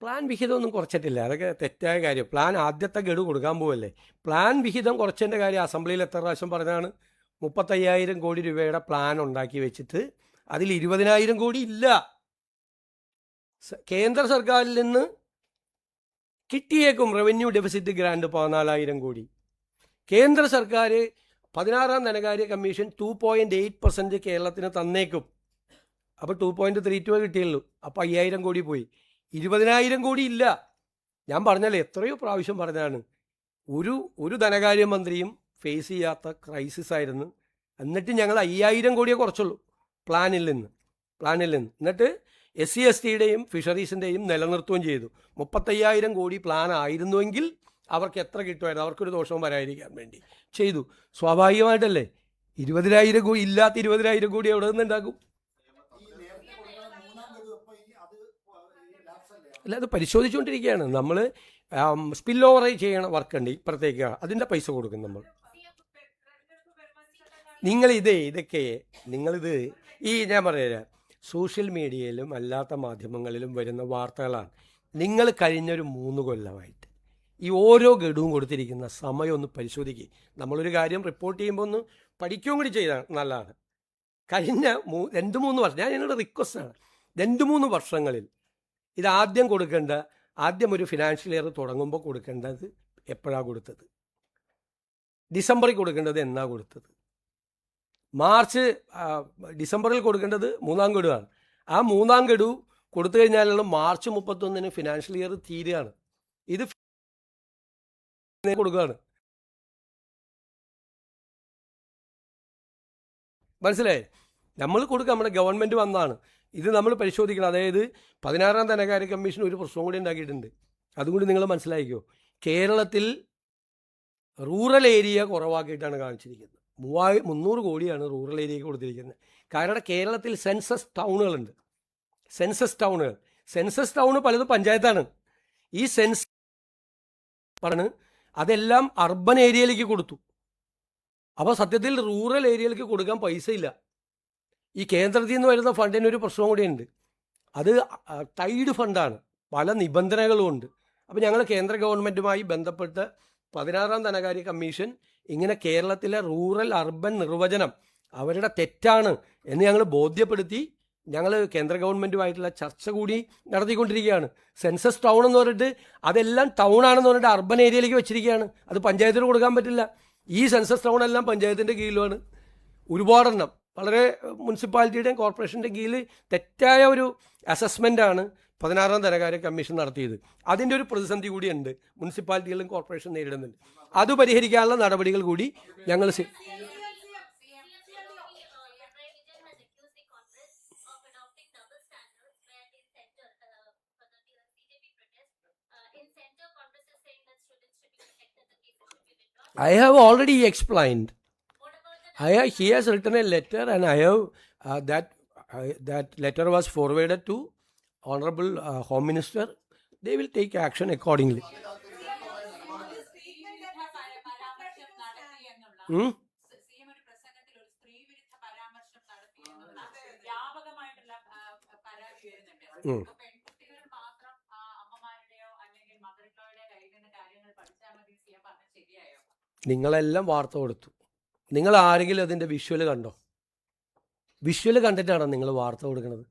പ്ലാൻ വിഹിതമൊന്നും കുറച്ചിട്ടില്ല, അതൊക്കെ തെറ്റായ കാര്യം. പ്ലാൻ ആദ്യത്തെ ഗഡു കൊടുക്കാൻ പോവല്ലേ. പ്ലാൻ വിഹിതം കുറച്ചതിൻ്റെ കാര്യം അസംബ്ലിയിൽ എത്ര പ്രാവശ്യം പറഞ്ഞാണ്. 35,000 കോടി രൂപയുടെ പ്ലാൻ ഉണ്ടാക്കി വെച്ചിട്ട് അതിൽ 20,000 കോടി ഇല്ല. കേന്ദ്ര സർക്കാരിൽ നിന്ന് കിട്ടിയേക്കും റവന്യൂ ഡെഫിസിറ്റ് ഗ്രാൻഡ് 14,000 കോടി. കേന്ദ്ര സർക്കാർ 16ാം ധനകാര്യ കമ്മീഷൻ 2.8% കേരളത്തിന് തന്നേക്കും. അപ്പോൾ 2.32 കിട്ടിയുള്ളൂ. അപ്പോൾ 5,000 കോടി പോയി. 20,000 കോടി ഇല്ല. ഞാൻ പറഞ്ഞാലേ, എത്രയോ പ്രാവശ്യം പറഞ്ഞാണ്, ഒരു ധനകാര്യമന്ത്രിയും ഫേസ് ചെയ്യാത്ത ക്രൈസിസ് ആയിരുന്നു. എന്നിട്ട് ഞങ്ങൾ 5,000 കോടിയെ കുറച്ചുള്ളൂ പ്ലാനിൽ നിന്ന്. എന്നിട്ട് SC/STയുടെയും ഫിഷറീസിൻ്റെയും നിലനിർത്തുകയും ചെയ്തു. 35,000 കോടി പ്ലാൻ ആയിരുന്നുവെങ്കിൽ അവർക്ക് എത്ര കിട്ടുമായിരുന്നു, അവർക്കൊരു ദോഷവും വരാതിരിക്കാൻ വേണ്ടി ചെയ്തു. സ്വാഭാവികമായിട്ടല്ലേ 20,000 കോടി ഇല്ലാത്ത 20,000 കോടി എവിടെ നിന്ന് ഉണ്ടാക്കും? അല്ല, അത് പരിശോധിച്ചുകൊണ്ടിരിക്കുകയാണ് നമ്മൾ. സ്പിൽ ഓവർ ചെയ്യണ വർക്കുണ്ട് ഇപ്പുറത്തേക്ക്, അതിൻ്റെ പൈസ കൊടുക്കും നമ്മൾ. നിങ്ങളിത് ഞാൻ പറയാം, സോഷ്യൽ മീഡിയയിലും അല്ലാത്ത മാധ്യമങ്ങളിലും വരുന്ന വാർത്തകളാണ്. നിങ്ങൾ കഴിഞ്ഞൊരു 3 കൊല്ലമായിട്ട് ഈ ഓരോ ഗഡുവും കൊടുത്തിരിക്കുന്ന സമയം ഒന്ന് പരിശോധിക്കുക. നമ്മളൊരു കാര്യം റിപ്പോർട്ട് ചെയ്യുമ്പോൾ ഒന്ന് പഠിക്കുകയും കൂടി ചെയ്താൽ നല്ലതാണ്. കഴിഞ്ഞ 2-3 വർഷം, ഞാൻ എന്നോട് റിക്വസ്റ്റാണ്, 2-3 വർഷങ്ങളിൽ ഇത് ആദ്യം ഒരു ഫിനാൻഷ്യൽ ഇയർ തുടങ്ങുമ്പോൾ കൊടുക്കേണ്ടത് എപ്പോഴാണ് കൊടുത്തത്? ഡിസംബറിൽ കൊടുക്കേണ്ടത് എന്നാ കൊടുത്തത്? ഡിസംബറിൽ കൊടുക്കേണ്ടത് 3ാം ഗഡുവാണ്. ആ 3ാം ഗഡു കൊടുത്തു കഴിഞ്ഞാലുള്ള മാർച്ച് 31 ഫിനാൻഷ്യൽ ഇയർ തീരുകയാണ്. ഇത് കൊടുക്കുകയാണ്. മനസ്സിലായേ? നമ്മൾ കൊടുക്കുക, നമ്മുടെ ഗവൺമെൻറ് വന്നാണ്. ഇത് നമ്മൾ പരിശോധിക്കണം. അതായത് 16ാം ധനകാര്യ കമ്മീഷൻ ഒരു പ്രശ്നം കൂടി ഉണ്ടാക്കിയിട്ടുണ്ട്. അതുകൊണ്ട് നിങ്ങൾ മനസ്സിലാക്കിയോ, കേരളത്തിൽ റൂറൽ ഏരിയ കുറവാക്കിയിട്ടാണ് കാണിച്ചിരിക്കുന്നത്. 300 കോടിയാണ് റൂറൽ ഏരിയയ്ക്ക് കൊടുത്തിരിക്കുന്നത്. കാരണം കേരളത്തിൽ സെൻസസ് ടൗണുകളുണ്ട്. സെൻസസ് ടൗൺ പലതും പഞ്ചായത്താണ്. ഈ സെൻസസ് അതെല്ലാം അർബൻ ഏരിയയിലേക്ക് കൊടുത്തു. അപ്പോൾ സത്യത്തിൽ റൂറൽ ഏരിയയിലേക്ക് കൊടുക്കാൻ പൈസ ഇല്ല. ഈ കേന്ദ്രത്തിൽ നിന്ന് വരുന്ന ഫണ്ടിനൊരു പ്രശ്നം കൂടിയുണ്ട്. അത് ടൈഡ് ഫണ്ടാണ്, പല നിബന്ധനകളും ഉണ്ട്. അപ്പോൾ ഞങ്ങൾ കേന്ദ്ര ഗവൺമെൻറ്റുമായി ബന്ധപ്പെട്ട് 16ാം ധനകാര്യ കമ്മീഷൻ ഇങ്ങനെ കേരളത്തിലെ റൂറൽ അർബൻ നിർവചനം അവരുടെ തെറ്റാണ് എന്ന് ഞങ്ങൾ ബോധ്യപ്പെടുത്തി ഞങ്ങൾ കേന്ദ്ര ഗവൺമെൻറ്റുമായിട്ടുള്ള ചർച്ച കൂടി നടത്തിക്കൊണ്ടിരിക്കുകയാണ്. സെൻസസ് ടൗൺ എന്ന് പറഞ്ഞിട്ട് അതെല്ലാം ടൗൺ ആണെന്ന് പറഞ്ഞിട്ട് അർബൻ ഏരിയയിലേക്ക് വെച്ചിരിക്കുകയാണ്. അത് പഞ്ചായത്തിന് കൊടുക്കാൻ പറ്റില്ല. ഈ സെൻസസ് ടൗൺ എല്ലാം പഞ്ചായത്തിൻ്റെ കീഴിലുമാണ്. ഒരുപാടെണ്ണം വളരെ മുനിസിപ്പാലിറ്റിയുടെയും കോർപ്പറേഷൻ്റെ കീഴിൽ തെറ്റായ ഒരു അസസ്മെൻ്റാണ് 16ാം ധനകാര്യ കമ്മീഷൻ നടത്തിയത്. അതിൻ്റെ ഒരു പ്രതിസന്ധി കൂടിയുണ്ട്, മുനിസിപ്പാലിറ്റികളും കോർപ്പറേഷൻ നേരിടുന്നുണ്ട്. അത് പരിഹരിക്കാനുള്ള നടപടികൾ കൂടി ഞങ്ങൾ I have already explained. He has written a letter, and I have that letter was forwarded to Honorable Home Minister. They will take action accordingly. Hmm? Hmm. നിങ്ങളെല്ലാം വാർത്ത കൊടുത്തു. നിങ്ങൾ ആരെങ്കിലും അതിൻ്റെ വിഷ്വൽ കണ്ടോ? വിഷ്വൽ കണ്ടിട്ടാണോ നിങ്ങൾ വാർത്ത കൊടുക്കുന്നത്?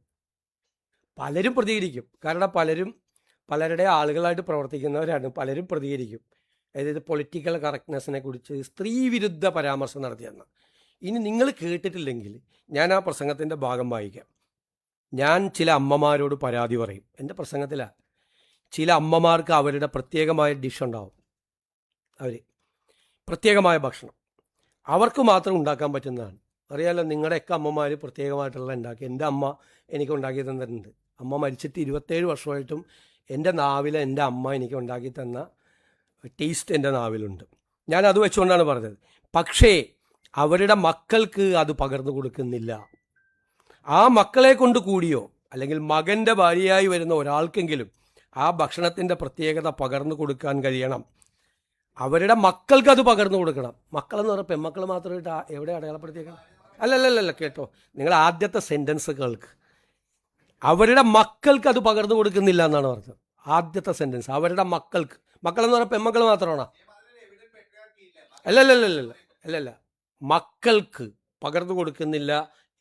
പലരും പ്രതികരിക്കും. കാരണം പലരുടെ ആളുകളായിട്ട് പ്രവർത്തിക്കുന്നവരാണ്. പലരും പ്രതികരിക്കും. അതായത് പൊളിറ്റിക്കൽ കറക്റ്റ്നെസ്സിനെ കുറിച്ച് സ്ത്രീവിരുദ്ധ പരാമർശം നടത്തിയെന്ന്. ഇനി നിങ്ങൾ കേട്ടിട്ടില്ലെങ്കിൽ ഞാൻ ആ പ്രസംഗത്തിൻ്റെ ഭാഗം വായിക്കാം. ഞാൻ ചില അമ്മമാരോട് പരാതി പറയും. എൻ്റെ പ്രസംഗത്തിലാണ്. ചില അമ്മമാർക്ക് അവരുടെ പ്രത്യേകമായ ഡിഷ് ഉണ്ടാവും. അവർ പ്രത്യേകമായ ഭക്ഷണം അവർക്ക് മാത്രം ഉണ്ടാക്കാൻ പറ്റുന്നതാണ്. അറിയാമല്ലോ, നിങ്ങളുടെയൊക്കെ അമ്മമാർ പ്രത്യേകമായിട്ടുള്ള ഉണ്ടാക്കി. എൻ്റെ അമ്മ എനിക്ക് ഉണ്ടാക്കി തന്നിട്ടുണ്ട്. അമ്മ മരിച്ചിട്ട് 27 വർഷമായിട്ടും എൻ്റെ നാവിൽ എൻ്റെ അമ്മ എനിക്ക് ഉണ്ടാക്കി തന്ന ടേസ്റ്റ് എൻ്റെ നാവിലുണ്ട്. ഞാൻ അത് വെച്ചുകൊണ്ടാണ് പറഞ്ഞത്. പക്ഷേ അവരുടെ മക്കൾക്ക് അത് പകർന്നു കൊടുക്കുന്നില്ല. ആ മക്കളെ കൊണ്ട് കൂടിയോ അല്ലെങ്കിൽ മകൻ്റെ ഭാര്യയായി വരുന്ന ഒരാൾക്കെങ്കിലും ആ ഭക്ഷണത്തിൻ്റെ പ്രത്യേകത പകർന്നു കൊടുക്കാൻ കഴിയണം. അവരുടെ മക്കൾക്ക് അത് പകർന്നു കൊടുക്കണം. മക്കളെന്ന് പറഞ്ഞാൽ പെൺമക്കൾ മാത്രമായിട്ട് എവിടെ അടയാളപ്പെടുത്തിയേക്കണം? അല്ലല്ലല്ല, കേട്ടോ, നിങ്ങൾ ആദ്യത്തെ സെൻറ്റൻസ് കേൾക്ക്. അവരുടെ മക്കൾക്ക് അത് പകർന്നു കൊടുക്കുന്നില്ല എന്നാണ് പറഞ്ഞത്. ആദ്യത്തെ സെൻറ്റൻസ് അവരുടെ മക്കൾക്ക്. മക്കളെന്ന് പറഞ്ഞാൽ പെൺമക്കൾ മാത്രമാണോ? അല്ലല്ല, മക്കൾക്ക് പകർന്നു കൊടുക്കുന്നില്ല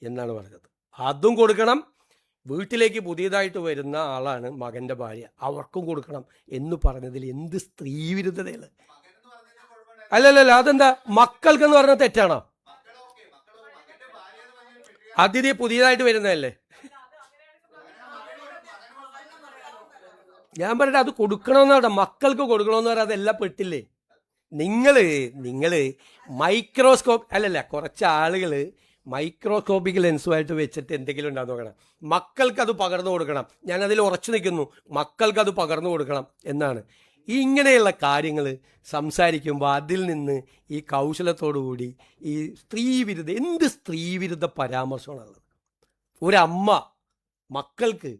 എന്നാണ് പറഞ്ഞത്. അതും കൊടുക്കണം. വീട്ടിലേക്ക് പുതിയതായിട്ട് വരുന്ന ആളാണ് മകൻ്റെ ഭാര്യ, അവർക്കും കൊടുക്കണം എന്ന് പറഞ്ഞതിൽ എന്ത് സ്ത്രീവിരുദ്ധതയാണ്? അല്ലല്ല, അതെന്താ? മക്കൾക്കെന്ന് പറഞ്ഞാൽ തെറ്റാണോ? അതിഥി പുതിയതായിട്ട് വരുന്നതല്ലേ? ഞാൻ പറഞ്ഞിട്ട് അത് കൊടുക്കണമെന്ന് പറഞ്ഞാൽ മക്കൾക്ക് കൊടുക്കണമെന്ന് പറഞ്ഞാൽ അതെല്ലാം പെട്ടില്ലേ? നിങ്ങൾ മൈക്രോസ്കോപ്പ് അല്ലല്ല, കുറച്ച് ആളുകൾ മൈക്രോസ്കോപ്പിക് ലെൻസുമായിട്ട് വെച്ചിട്ട് എന്തെങ്കിലും ഉണ്ടാകുന്ന നോക്കണം. മക്കൾക്കത് പകർന്നു കൊടുക്കണം. ഞാനതിൽ ഉറച്ചു നിൽക്കുന്നു. മക്കൾക്കത് പകർന്നു കൊടുക്കണം എന്നാണ്. ഇങ്ങനെയുള്ള കാര്യങ്ങൾ സംസാരിക്കുമ്പോൾ അതിൽ നിന്ന് ഈ കൗശലത്തോടുകൂടി ഈ എന്ത് സ്ത്രീവിരുദ്ധ പരാമർശമാണുള്ളത്? ഒരമ്മ മക്കൾക്ക്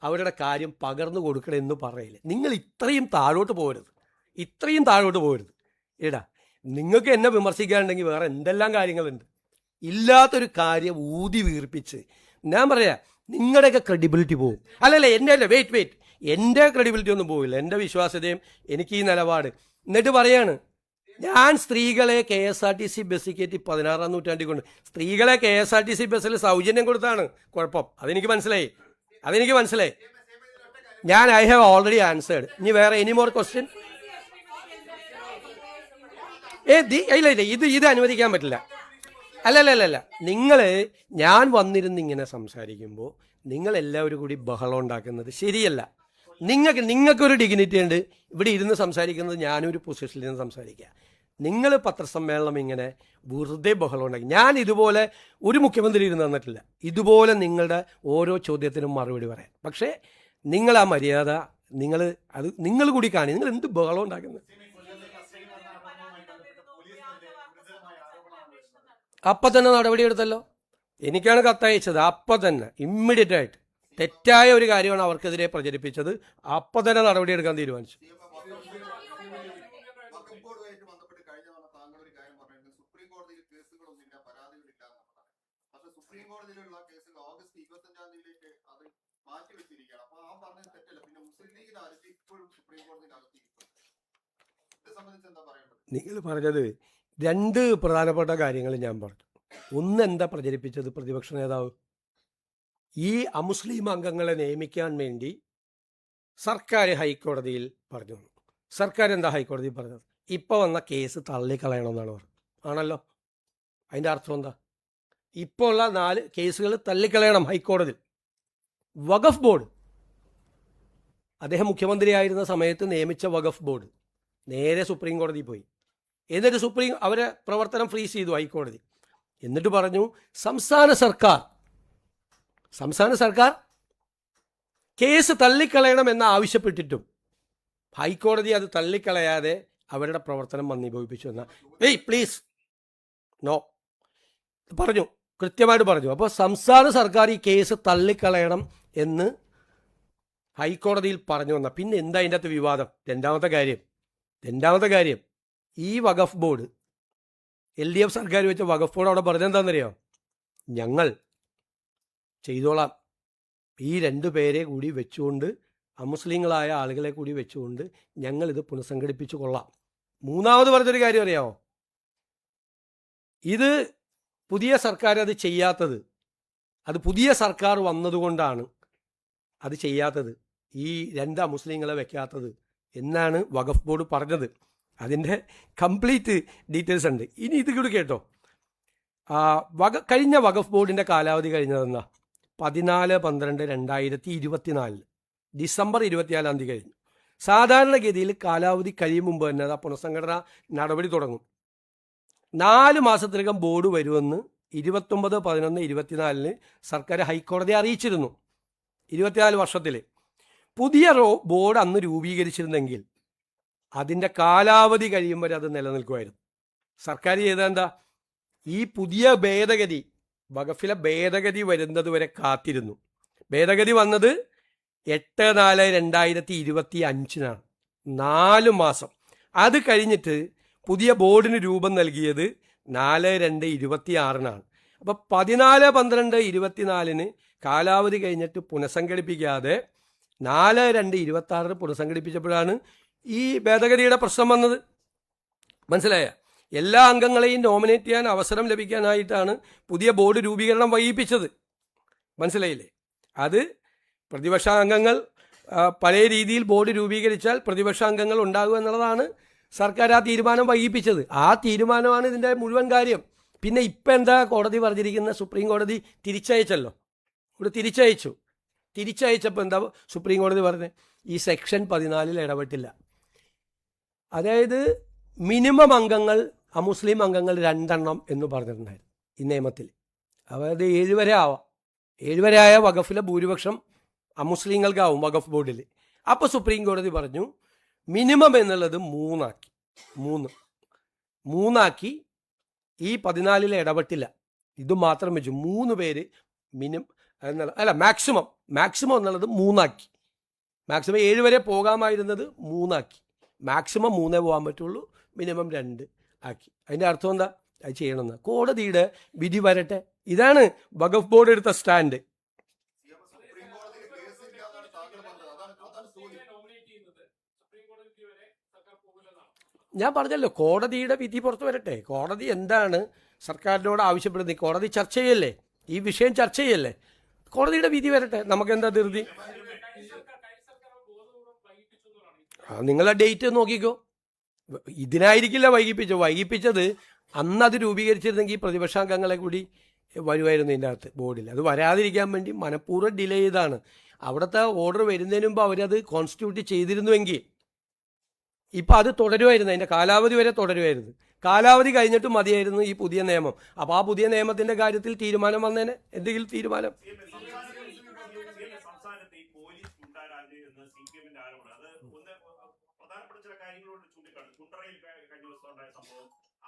അവരുടെ കാര്യം പകർന്നു കൊടുക്കണം എന്ന് പറയില്ലേ? നിങ്ങൾ ഇത്രയും താഴോട്ട് പോകരുത്. എടാ, നിങ്ങൾക്ക് എന്നെ വിമർശിക്കാനുണ്ടെങ്കിൽ വേറെ എന്തെല്ലാം കാര്യങ്ങളുണ്ട്. ഇല്ലാത്തൊരു കാര്യം ഊതി വീർപ്പിച്ച് ഞാൻ പറയാം, നിങ്ങളുടെയൊക്കെ ക്രെഡിബിലിറ്റി പോകും. അല്ലല്ല, വെയിറ്റ് എൻ്റെ ക്രെഡിബിലിറ്റി ഒന്നും പോവില്ല. എൻ്റെ വിശ്വാസ്യതയും എനിക്ക് ഈ നിലപാട്. എന്നിട്ട് പറയാണ്, ഞാൻ സ്ത്രീകളെ KSRTC ബസ്സിൽ കയറ്റി 16-ാം നൂറ്റാണ്ടിൽ കൊണ്ട് സ്ത്രീകളെ KSRTC ബസ്സിൽ സൗജന്യം കൊടുത്താണ് കുഴപ്പം. അതെനിക്ക് മനസ്സിലായി. ഞാൻ ഐ ഹാവ് ഓൾറെഡി ആൻസേർഡ്. ഇനി വേറെ എനി മോർ ക്വസ്റ്റ്യൻ? ഇത് അനുവദിക്കാൻ പറ്റില്ല. അല്ലല്ല, ഞാൻ വന്നിരുന്ന് ഇങ്ങനെ സംസാരിക്കുമ്പോൾ നിങ്ങളെല്ലാവരും കൂടി ബഹളം ഉണ്ടാക്കുന്നത് ശരിയല്ല. നിങ്ങൾക്കൊരു ഡിഗ്നിറ്റി ഉണ്ട്. ഇവിടെ ഇരുന്ന് സംസാരിക്കുന്നത് ഞാനൊരു പൊസിഷനിൽ നിന്ന് സംസാരിക്കുക. നിങ്ങൾ പത്രസമ്മേളനം ഇങ്ങനെ വെറുതെ ബഹളം ഉണ്ടാക്കി. ഞാൻ ഇതുപോലെ ഒരു മുഖ്യമന്ത്രി ഇരുന്ന് തന്നിട്ടില്ല. ഇതുപോലെ നിങ്ങളുടെ ഓരോ ചോദ്യത്തിനും മറുപടി പറയാം. പക്ഷേ നിങ്ങൾ ആ മര്യാദ നിങ്ങൾ കൂടി കാണി. നിങ്ങൾ എന്ത് ബഹളം ഉണ്ടാക്കുന്നത്? അപ്പം തന്നെ നടപടിയെടുത്തല്ലോ. എനിക്കാണ് കത്തയച്ചത്. അപ്പം തന്നെ ഇമ്മീഡിയറ്റ് ആയിട്ട് തെറ്റായ ഒരു കാര്യമാണ് അവർക്കെതിരെ പ്രചരിപ്പിച്ചത്. അപ്പം തന്നെ നടപടിയെടുക്കാൻ തീരുമാനിച്ചു. നിങ്ങൾ പറഞ്ഞത് രണ്ട് പ്രധാനപ്പെട്ട കാര്യങ്ങൾ ഞാൻ പറഞ്ഞു. ഒന്ന്, എന്താ പ്രചരിപ്പിച്ചത് പ്രതിപക്ഷ നേതാവ്? ഈ അമുസ്ലിം അംഗങ്ങളെ നിയമിക്കാൻ വേണ്ടി സർക്കാർ ഹൈക്കോടതിയിൽ പറഞ്ഞു. സർക്കാർ എന്താ ഹൈക്കോടതിയിൽ പറഞ്ഞത്? ഇപ്പോൾ വന്ന കേസ് തള്ളിക്കളയണമെന്നാണ് പറഞ്ഞത്. ആണല്ലോ. അതിൻ്റെ അർത്ഥം എന്താ? ഇപ്പോൾ ഉള്ള 4 കേസുകൾ തള്ളിക്കളയണം ഹൈക്കോടതിയിൽ. വഖഫ് ബോർഡ്, അദ്ദേഹം മുഖ്യമന്ത്രിയായിരുന്ന സമയത്ത് നിയമിച്ച വഖഫ് ബോർഡ് നേരെ സുപ്രീം കോടതിയിൽ പോയി. എന്നിട്ട് അവരെ പ്രവർത്തനം ഫ്രീസ് ചെയ്തു ഹൈക്കോടതി. എന്നിട്ട് പറഞ്ഞു സംസ്ഥാന സർക്കാർ കേസ് തള്ളിക്കളയണമെന്ന് ആവശ്യപ്പെട്ടിട്ടും ഹൈക്കോടതി അത് തള്ളിക്കളയാതെ അവരുടെ പ്രവർത്തനം മന്ദീഭവിപ്പിച്ചു എന്ന പ്ലീസ് നോ പറഞ്ഞു, കൃത്യമായിട്ട് പറഞ്ഞു. അപ്പോൾ സംസ്ഥാന സർക്കാർ ഈ കേസ് തള്ളിക്കളയണം എന്ന് ഹൈക്കോടതിയിൽ പറഞ്ഞു വന്ന പിന്നെ എന്താ അതിൻ്റെ അകത്ത് വിവാദം? രണ്ടാമത്തെ കാര്യം ഈ വഖഫ് ബോർഡ് LDF സർക്കാർ വെച്ച വഖഫ് ബോർഡ് അവിടെ പറഞ്ഞെന്താണെന്നറിയോ? ഞങ്ങൾ ചെയ്തോളാം, ഈ 2 പേരെ കൂടി വെച്ചുകൊണ്ട്, അമുസ്ലിങ്ങളായ ആളുകളെ കൂടി വെച്ചുകൊണ്ട് ഞങ്ങളിത് പുനഃസംഘടിപ്പിച്ചു കൊള്ളാം. മൂന്നാമത് പറഞ്ഞൊരു കാര്യം അറിയാമോ? ഇത് പുതിയ സർക്കാർ അത് ചെയ്യാത്തത്, അത് പുതിയ സർക്കാർ വന്നതുകൊണ്ടാണ് അത് ചെയ്യാത്തത്, ഈ 2 അമുസ്ലിങ്ങളെ വെക്കാത്തത് എന്നാണ് വഖഫ് ബോർഡ് പറഞ്ഞത്. അതിൻ്റെ കംപ്ലീറ്റ് ഡീറ്റെയിൽസ് ഉണ്ട്. ഇനി ഇത് കൂടി കേട്ടോ. കഴിഞ്ഞ വഖഫ് ബോർഡിൻ്റെ കാലാവധി കഴിഞ്ഞതെന്നാ 14/12/2024 ഡിസംബർ 24 കഴിഞ്ഞു. സാധാരണഗതിയിൽ കാലാവധി കഴിയും മുമ്പ് തന്നെ ആ പുനഃസംഘടന നടപടി തുടങ്ങും. 4 മാസത്തിനകം ബോർഡ് വരുമെന്ന് 29/11/24 സർക്കാർ ഹൈക്കോടതിയെ അറിയിച്ചിരുന്നു. 24 വർഷത്തിൽ പുതിയ ബോർഡ് അന്ന് രൂപീകരിച്ചിരുന്നെങ്കിൽ അതിൻ്റെ കാലാവധി കഴിയും വരെ അത് നിലനിൽക്കുമായിരുന്നു. സർക്കാർ ചെയ്തതെന്താ? ഈ പുതിയ ഭേദഗതി, വഖഫിലെ ഭേദഗതി വരുന്നത് വരെ കാത്തിരുന്നു. ഭേദഗതി വന്നത് 8/4/2025 4 മാസം. അത് കഴിഞ്ഞിട്ട് പുതിയ ബോർഡിന് രൂപം നൽകിയത് 4/2/26 അപ്പോൾ 14/12/24 കാലാവധി കഴിഞ്ഞിട്ട് പുനഃസംഘടിപ്പിക്കാതെ 4/2/26 പുനഃസംഘടിപ്പിച്ചപ്പോഴാണ് ഈ ഭേദഗതിയുടെ പ്രശ്നം വന്നത്. മനസ്സിലായ? എല്ലാ അംഗങ്ങളെയും നോമിനേറ്റ് ചെയ്യാൻ അവസരം ലഭിക്കാനായിട്ടാണ് പുതിയ ബോർഡ് രൂപീകരണം വൈകിപ്പിച്ചത്. മനസ്സിലായില്ലേ? അത് പ്രതിപക്ഷ അംഗങ്ങൾ പല രീതിയിൽ ബോർഡ് രൂപീകരിച്ചാൽ പ്രതിപക്ഷ അംഗങ്ങൾ ഉണ്ടാകും എന്നുള്ളതാണ് സർക്കാർ ആ തീരുമാനം വൈകിപ്പിച്ചത്. ആ തീരുമാനമാണ് ഇതിൻ്റെ മുഴുവൻ കാര്യം. പിന്നെ ഇപ്പം എന്താ കോടതി പറഞ്ഞിരിക്കുന്ന? സുപ്രീം കോടതി തിരിച്ചയച്ചല്ലോ, ഇവിടെ തിരിച്ചയച്ചപ്പോൾ എന്താ സുപ്രീം കോടതി പറഞ്ഞത്? ഈ സെക്ഷൻ 14 ഇടപെട്ടില്ല. അതായത് മിനിമം അംഗങ്ങൾ, അമുസ്ലിം അംഗങ്ങൾ 2 എന്ന് പറഞ്ഞിട്ടുണ്ടായിരുന്നു ഈ നിയമത്തിൽ. അതായത് 7 വരെ ആവാം. 7 വരെ ആയ വഖഫിലെ ഭൂരിപക്ഷം അമുസ്ലിങ്ങൾക്കാവും വഖഫ് ബോർഡിൽ. അപ്പോൾ സുപ്രീം കോടതി പറഞ്ഞു മിനിമം എന്നുള്ളത് 3 ഈ 14 ഇടപെട്ടില്ല. ഇത് മാത്രം വെച്ചു 3 പേര് മിനിമം മാക്സിമം എന്നുള്ളത് 3 മാക്സിമം 7 വരെ പോകാമായിരുന്നത് 3 മാക്സിമം 3 പോകാൻ പറ്റുള്ളൂ, മിനിമം 2 ആക്കി. അതിൻ്റെ അർത്ഥം എന്താ? അത് ചെയ്യണമെന്ന് കോടതിയുടെ വിധി വരട്ടെ. ഇതാണ് വഖഫ് ബോർഡ് എടുത്ത സ്റ്റാൻഡ്. ഞാൻ പറഞ്ഞല്ലോ, കോടതിയുടെ വിധി പുറത്തു വരട്ടെ. കോടതി എന്താണ് സർക്കാരിനോട് ആവശ്യപ്പെടുന്നത്? കോടതി ചർച്ച ചെയ്യല്ലേ, ഈ വിഷയം ചർച്ച ചെയ്യല്ലേ. കോടതിയുടെ വിധി വരട്ടെ, നമുക്കെന്താ ധൃതി? നിങ്ങളെ ഡേറ്റ് നോക്കിക്കോ. ഇതിനായിരിക്കില്ല വൈകിപ്പിച്ചത് അന്ന് അത് രൂപീകരിച്ചിരുന്നെങ്കിൽ പ്രതിപക്ഷാംഗങ്ങളെ കൂടി വരുമായിരുന്നു ഇതിൻ്റെ അകത്ത് ബോർഡിൽ. അത് വരാതിരിക്കാൻ വേണ്ടി മനഃപൂർവ്വം ഡിലേ ചെയ്താണ്. അവിടുത്തെ ഓർഡർ വരുന്നതിന് മുമ്പ് അവരത് കോൺസ്റ്റിറ്റ്യൂട്ട് ചെയ്തിരുന്നുവെങ്കിൽ ഇപ്പം അത് തുടരുമായിരുന്നു, അതിൻ്റെ കാലാവധി വരെ തുടരുമായിരുന്നു. കാലാവധി കഴിഞ്ഞിട്ട് മതിയായിരുന്നു ഈ പുതിയ നിയമം. അപ്പോൾ ആ പുതിയ നിയമത്തിൻ്റെ കാര്യത്തിൽ തീരുമാനം വന്നേനെ, എന്തെങ്കിലും തീരുമാനം.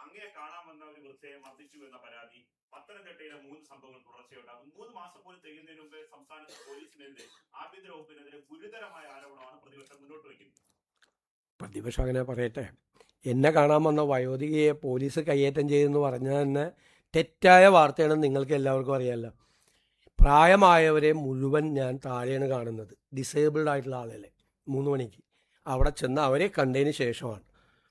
അങ്ങേ കാണാൻ വന്ന ഒരു വൃദ്ധയെ മർദ്ദിച്ചു എന്ന പരാതി പത്തനംതിട്ടയിലെ 3 സംഭവങ്ങൾ തുടർച്ചയുണ്ടാകും. 3 മാസം പോലും തികയുന്നതിന് മുമ്പ് സംസ്ഥാനത്ത് പോലീസിനെതിരെ, ആഭ്യന്തര വകുപ്പിനെതിരെ ഗുരുതരമായ ആരോപണമാണ് പ്രതിപക്ഷം മുന്നോട്ട് വയ്ക്കുന്നത്. പ്രതിപക്ഷം അങ്ങനെ പറയട്ടെ. എന്നെ കാണാൻ വന്ന വയോധികയെ പോലീസ് കയ്യേറ്റം ചെയ്തെന്ന് പറഞ്ഞാൽ തന്നെ തെറ്റായ വാർത്തയാണെന്ന് നിങ്ങൾക്ക് എല്ലാവർക്കും അറിയാമല്ലോ. പ്രായമായവരെ മുഴുവൻ ഞാൻ താഴെയാണ് കാണുന്നത്, ഡിസേബിൾഡ് ആയിട്ടുള്ള ആളുകളെ. 3 മണിക്ക് അവിടെ ചെന്ന് അവരെ കണ്ടതിന് ശേഷമാണ്,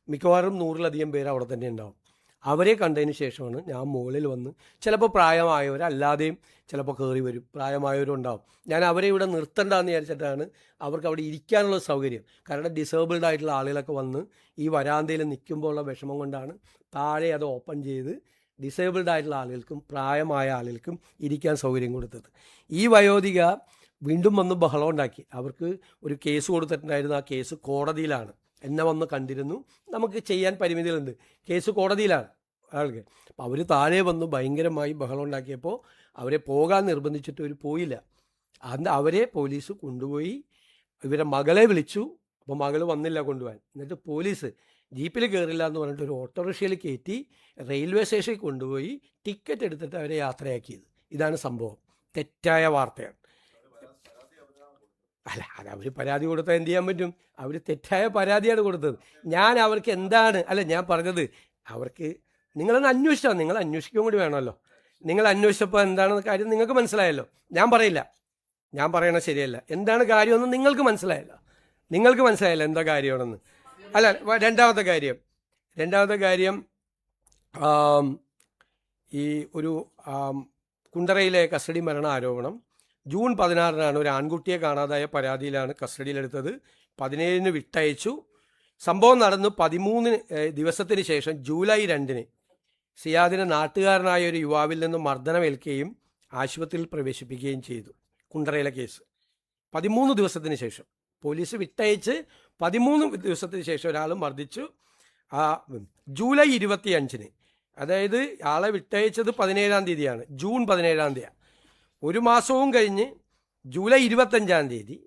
മിക്കവാറും 100-ലധികം പേര് അവിടെ തന്നെ ഉണ്ടാവും. അവരെ കണ്ടതിന് ശേഷമാണ് ഞാൻ മുകളിൽ വന്ന്, ചിലപ്പോൾ പ്രായമായവരല്ലാതെയും ചിലപ്പോൾ കയറി വരും, പ്രായമായവരും ഉണ്ടാവും. ഞാൻ അവരെ ഇവിടെ നിർത്തണ്ടെന്ന് വിചാരിച്ചിട്ടാണ് അവർക്ക് അവിടെ ഇരിക്കാനുള്ള സൗകര്യം. കാരണം ഡിസേബിൾഡ് ആയിട്ടുള്ള ആളുകളൊക്കെ വന്ന് ഈ വരാന്തയിൽ നിൽക്കുമ്പോൾ ഉള്ള വിഷമം കൊണ്ടാണ് താഴെ അത് ഓപ്പൺ ചെയ്ത് ഡിസേബിൾഡ് ആയിട്ടുള്ള ആളുകൾക്കും പ്രായമായ ആളുകൾക്കും ഇരിക്കാൻ സൗകര്യം കൊടുത്തത്. ഈ വയോധിക വീണ്ടും വന്ന് ബഹളം ഉണ്ടാക്കി. അവർക്ക് ഒരു കേസ് കൊടുത്തിട്ടുണ്ടായിരുന്നു, ആ കേസ് കോടതിയിലാണ്. എന്നെ വന്ന് കണ്ടിരുന്നു, നമുക്ക് ചെയ്യാൻ പരിമിതികളുണ്ട്, കേസ് കോടതിയിലാണ് ആൾക്ക്. അപ്പം അവർ താഴെ വന്ന് ഭയങ്കരമായി ബഹളം ഉണ്ടാക്കിയപ്പോൾ അവരെ പോകാൻ നിർബന്ധിച്ചിട്ട് അവർ പോയില്ല. അന്ന് അവരെ പോലീസ് കൊണ്ടുപോയി ഇവരെ മകളെ വിളിച്ചു, അപ്പോൾ മകള് വന്നില്ല കൊണ്ടുപോകാൻ. എന്നിട്ട് പോലീസ് ജീപ്പിൽ കയറില്ല എന്ന് പറഞ്ഞിട്ട് ഒരു ഓട്ടോറിക്ഷയിൽ കയറ്റി റെയിൽവേ സ്റ്റേഷനിൽ കൊണ്ടുപോയി ടിക്കറ്റ് എടുത്തിട്ട് അവരെ യാത്രയാക്കിയത്. ഇതാണ് സംഭവം. തെറ്റായ വാർത്തയാണ്. അല്ല, അത് അവർ പരാതി കൊടുത്താൽ എന്ത് ചെയ്യാൻ പറ്റും? അവർ തെറ്റായ പരാതിയാണ് കൊടുത്തത്. ഞാൻ അവർക്ക് എന്താണ് ഞാൻ പറഞ്ഞത്, അവർക്ക് നിങ്ങളൊന്ന് അന്വേഷിച്ചാൽ, നിങ്ങൾ അന്വേഷിക്കുകയും കൂടി വേണമല്ലോ. നിങ്ങൾ അന്വേഷിച്ചപ്പോൾ എന്താണെന്ന് കാര്യം നിങ്ങൾക്ക് മനസ്സിലായല്ലോ. ഞാൻ പറയില്ല, ഞാൻ പറയണത് ശരിയല്ല. എന്താണ് കാര്യമെന്ന് നിങ്ങൾക്ക് മനസ്സിലായല്ലോ. എന്താ കാര്യമാണെന്ന്. അല്ല, രണ്ടാമത്തെ കാര്യം ഈ ഒരു കുണ്ടറയിലെ കസ്റ്റഡി മരണ ആരോപണം ജൂൺ 16 ഒരു ആൺകുട്ടിയെ കാണാതായ പരാതിയിലാണ് കസ്റ്റഡിയിലെടുത്തത്. 17 വിട്ടയച്ചു. സംഭവം നടന്നു 13 ദിവസത്തിന് ശേഷം ജൂലൈ 2 സിയാദിന് നാട്ടുകാരനായ ഒരു യുവാവിൽ നിന്നും മർദ്ദനമേൽക്കുകയും ആശുപത്രിയിൽ പ്രവേശിപ്പിക്കുകയും ചെയ്തു. കുണ്ടറയിലെ കേസ് 13 ദിവസത്തിന് ശേഷം പോലീസ് വിട്ടയച്ച് 13 ദിവസത്തിന് ശേഷം ഒരാൾ മർദ്ദിച്ചു. ജൂലൈ 25 അതായത് ആളെ വിട്ടയച്ചത് 17-ാം തീയതിയാണ്, ജൂൺ 17-ാം തീയതി. ഒരു മാസവും കഴിഞ്ഞ് ജൂലൈ 25-ാം തീയതി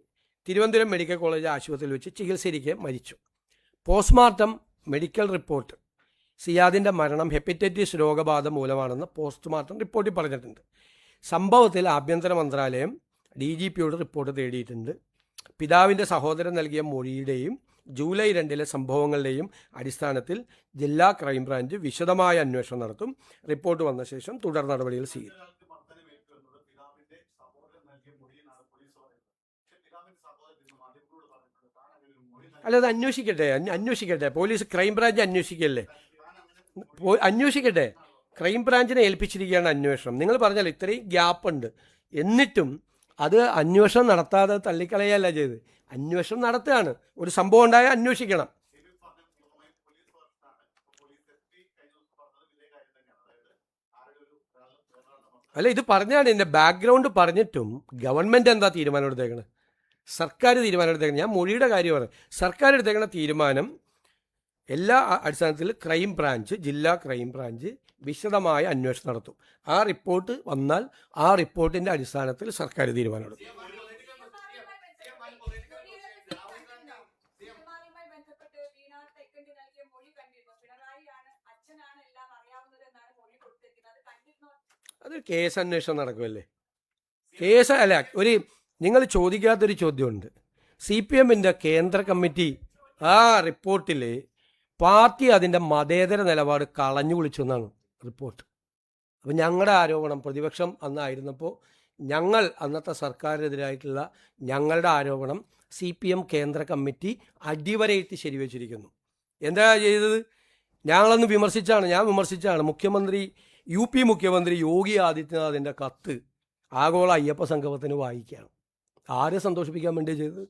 തിരുവനന്തപുരം മെഡിക്കൽ കോളേജ് ആശുപത്രിയിൽ വെച്ച് ചികിത്സയിരിക്കെ മരിച്ചു. പോസ്റ്റ്മോർട്ടം മെഡിക്കൽ റിപ്പോർട്ട് സിയാദിൻ്റെ മരണം ഹെപ്പറ്റൈറ്റിസ് രോഗബാധ മൂലമാണെന്ന് പോസ്റ്റ്മോർട്ടം റിപ്പോർട്ടിൽ പറഞ്ഞിട്ടുണ്ട്. സംഭവത്തിൽ ആഭ്യന്തര മന്ത്രാലയം DGPയോട് റിപ്പോർട്ട് തേടിയിട്ടുണ്ട്. പിതാവിൻ്റെ സഹോദരൻ നൽകിയ മൊഴിയുടെയും ജൂലൈ 2 സംഭവങ്ങളുടെയും അടിസ്ഥാനത്തിൽ ജില്ലാ ക്രൈംബ്രാഞ്ച് വിശദമായ അന്വേഷണം നടത്തും. റിപ്പോർട്ട് വന്ന ശേഷം തുടർ നടപടികൾ സ്വീകരിക്കും. അല്ല, അത് അന്വേഷിക്കട്ടെ. പോലീസ് ക്രൈംബ്രാഞ്ച് അന്വേഷിക്കട്ടെ. ക്രൈംബ്രാഞ്ചിനെ ഏൽപ്പിച്ചിരിക്കുകയാണ് അന്വേഷണം. നിങ്ങൾ പറഞ്ഞല്ലോ ഇത്രയും ഗ്യാപ്പുണ്ട്, എന്നിട്ടും അത് അന്വേഷണം നടത്താതെ തള്ളിക്കളയല്ല ചെയ്ത്. അന്വേഷണം നടത്തുകയാണ്. ഒരു സംഭവം ഉണ്ടായാൽ അന്വേഷിക്കണം. അല്ല, ഇത് പറഞ്ഞാണ് ഇതിൻ്റെ ബാക്ക്ഗ്രൗണ്ട് പറഞ്ഞിട്ടും ഗവൺമെൻറ് എന്താ തീരുമാനം എടുത്തേക്കണത്? സർക്കാർ തീരുമാനം എടുത്തേക്കണം. ഞാൻ മൊഴിയുടെ കാര്യമാണ്. സർക്കാർ എടുത്തേക്കണ തീരുമാനം എല്ലാ അടിസ്ഥാനത്തിൽ ജില്ലാ ക്രൈംബ്രാഞ്ച് വിശദമായ അന്വേഷണം നടത്തും. ആ റിപ്പോർട്ട് വന്നാൽ ആ റിപ്പോർട്ടിൻ്റെ അടിസ്ഥാനത്തിൽ സർക്കാർ തീരുമാനമെടുക്കും. അത് കേസ് അന്വേഷണം നടക്കുമല്ലേ. നിങ്ങൾ ചോദിക്കാത്തൊരു ചോദ്യമുണ്ട്. CPMൻ്റെ കേന്ദ്ര കമ്മിറ്റി ആ റിപ്പോർട്ടിൽ പാർട്ടി അതിൻ്റെ മതേതര നിലപാട് കളഞ്ഞു കുളിച്ചു എന്നാണ് റിപ്പോർട്ട്. അപ്പം ഞങ്ങളുടെ ആരോപണം, പ്രതിപക്ഷം അന്നായിരുന്നപ്പോൾ ഞങ്ങൾ അന്നത്തെ സർക്കാരിനെതിരായിട്ടുള്ള ഞങ്ങളുടെ ആരോപണം CPM കേന്ദ്ര കമ്മിറ്റി അടിവരയിട്ട് ശരിവെച്ചിരിക്കുന്നു. എന്താ ചെയ്തത്? ഞാൻ വിമർശിച്ചാണ് മുഖ്യമന്ത്രി UP മുഖ്യമന്ത്രി യോഗി ആദിത്യനാഥിൻ്റെ കത്ത് ആഗോള അയ്യപ്പ സംഗമത്തിന് വായിക്കുകയാണ്. ആരെ സന്തോഷിപ്പിക്കാൻ വേണ്ടി ചെയ്തത്?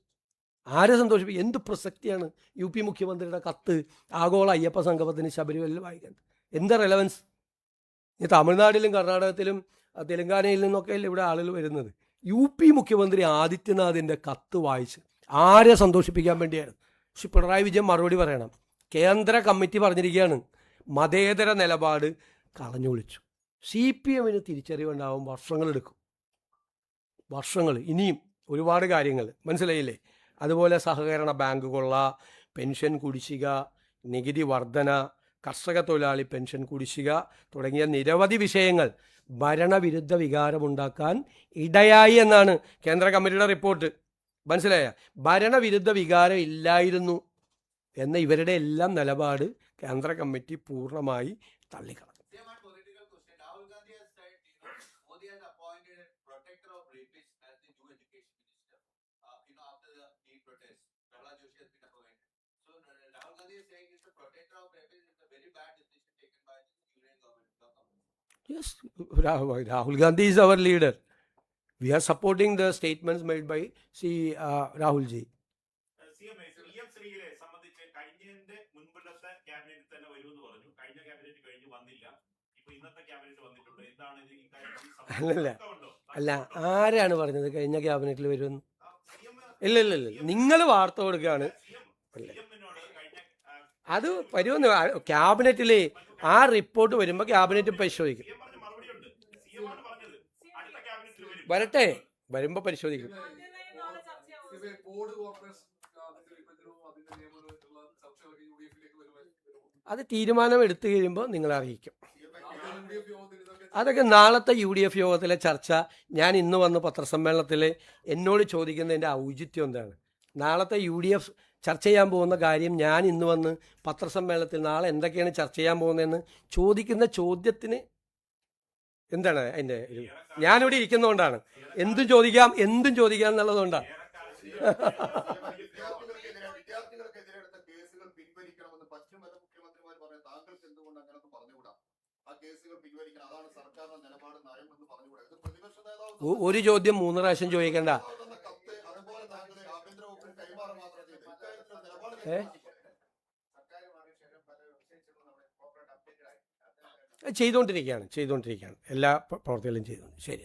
എന്ത് പ്രസക്തിയാണ് UP മുഖ്യമന്ത്രിയുടെ കത്ത് ആഗോള അയ്യപ്പ സംഗമത്തിന് ശബരിമലയിൽ വായിക്കേണ്ടത്? എന്താ റെലവൻസ്? ഈ തമിഴ്നാട്ടിലും കർണാടകത്തിലും തെലങ്കാനയിൽ നിന്നൊക്കെയല്ലേ ഇവിടെ ആളുകൾ വരുന്നത്. UP മുഖ്യമന്ത്രി ആദിത്യനാഥിൻ്റെ കത്ത് വായിച്ച് ആരെ സന്തോഷിപ്പിക്കാൻ വേണ്ടിയായിരുന്നു? പക്ഷെ പിണറായി വിജയൻ മറുപടി പറയണം. കേന്ദ്ര കമ്മിറ്റി പറഞ്ഞിരിക്കുകയാണ് മതേതര നിലപാട് കളഞ്ഞു വിളിച്ചു. CPMന് തിരിച്ചറിവുണ്ടാവും, വർഷങ്ങൾ ഇനിയും ഒരുപാട് കാര്യങ്ങൾ മനസ്സിലായില്ലേ. അതുപോലെ സഹകരണ ബാങ്ക് കൊള്ള, പെൻഷൻ കുടിശ്ശിക, നികുതി വർധന, കർഷക തൊഴിലാളി പെൻഷൻ കുടിശ്ശിക തുടങ്ങിയ നിരവധി വിഷയങ്ങൾ ഭരണവിരുദ്ധ വികാരമുണ്ടാക്കാൻ ഇടയായി എന്നാണ് കേന്ദ്ര കമ്മിറ്റിയുടെ റിപ്പോർട്ട്. മനസ്സിലായ? ഭരണവിരുദ്ധ വികാരം ഇല്ലായിരുന്നു എന്ന ഇവരുടെ എല്ലാം നിലപാട് കേന്ദ്ര കമ്മിറ്റി പൂർണ്ണമായി തള്ളിക്കളഞ്ഞു. Yes, Rahul Gandhi is our leader. We are supporting the statements made by Rahul ji. ശ്രീയെ സംബന്ധിച്ച് കഴിഞ്ഞതിന്റെ മുൻപിലത്തെ ക്യാബിനറ്റിൽ തന്നെ വരുമെന്ന് പറഞ്ഞു. കഴിഞ്ഞ ക്യാബിനറ്റ് കഴിഞ്ഞ് വന്നില്ല. ഇപ്പൊ ഇന്നത്തെ ക്യാബിനറ്റ് വന്നിട്ടുണ്ട്. എന്താണ് അല്ല, ആരാണ് പറഞ്ഞത് കഴിഞ്ഞ ക്യാബിനറ്റിൽ വരുമെന്ന്? ഇല്ല, നിങ്ങൾ വാർത്ത കൊടുക്കുകയാണ്. അത് വരുമെന്ന് ക്യാബിനറ്റിൽ ആ റിപ്പോർട്ട് വരുമ്പോൾ ക്യാബിനറ്റ് പരിശോധിക്കും. വരട്ടെ, വരുമ്പോൾ പരിശോധിക്കും. അത് തീരുമാനം എടുത്തു കഴിയുമ്പോൾ നിങ്ങളെ അറിയിക്കും. അതൊക്കെ നാളത്തെ UDF യോഗത്തിലെ ചർച്ച. ഞാൻ ഇന്ന് വന്ന് പത്രസമ്മേളനത്തിൽ എന്നോട് ചോദിക്കുന്നതിൻ്റെ ഔചിത്യം എന്താണ്? നാളത്തെ UDF ചർച്ച ചെയ്യാൻ പോകുന്ന കാര്യം ഞാൻ ഇന്ന് വന്ന് പത്രസമ്മേളനത്തിൽ നാളെ എന്തൊക്കെയാണ് ചർച്ച ചെയ്യാൻ പോകുന്നതെന്ന് ചോദിക്കുന്ന ചോദ്യത്തിന് എന്താണ് അതിൻ്റെ ഒരു, ഞാനിവിടെ ഇരിക്കുന്നതുകൊണ്ടാണ്. എന്തും ചോദിക്കാം എന്നുള്ളതുകൊണ്ടാണ്. ഒരു ചോദ്യം 3 പ്രാവശ്യം ചോദിക്കണ്ട. ചെയ്തുകൊണ്ടിരിക്കുകയാണ് എല്ലാ പ്രവർത്തികളും ചെയ്തുകൊണ്ട്. ശരി.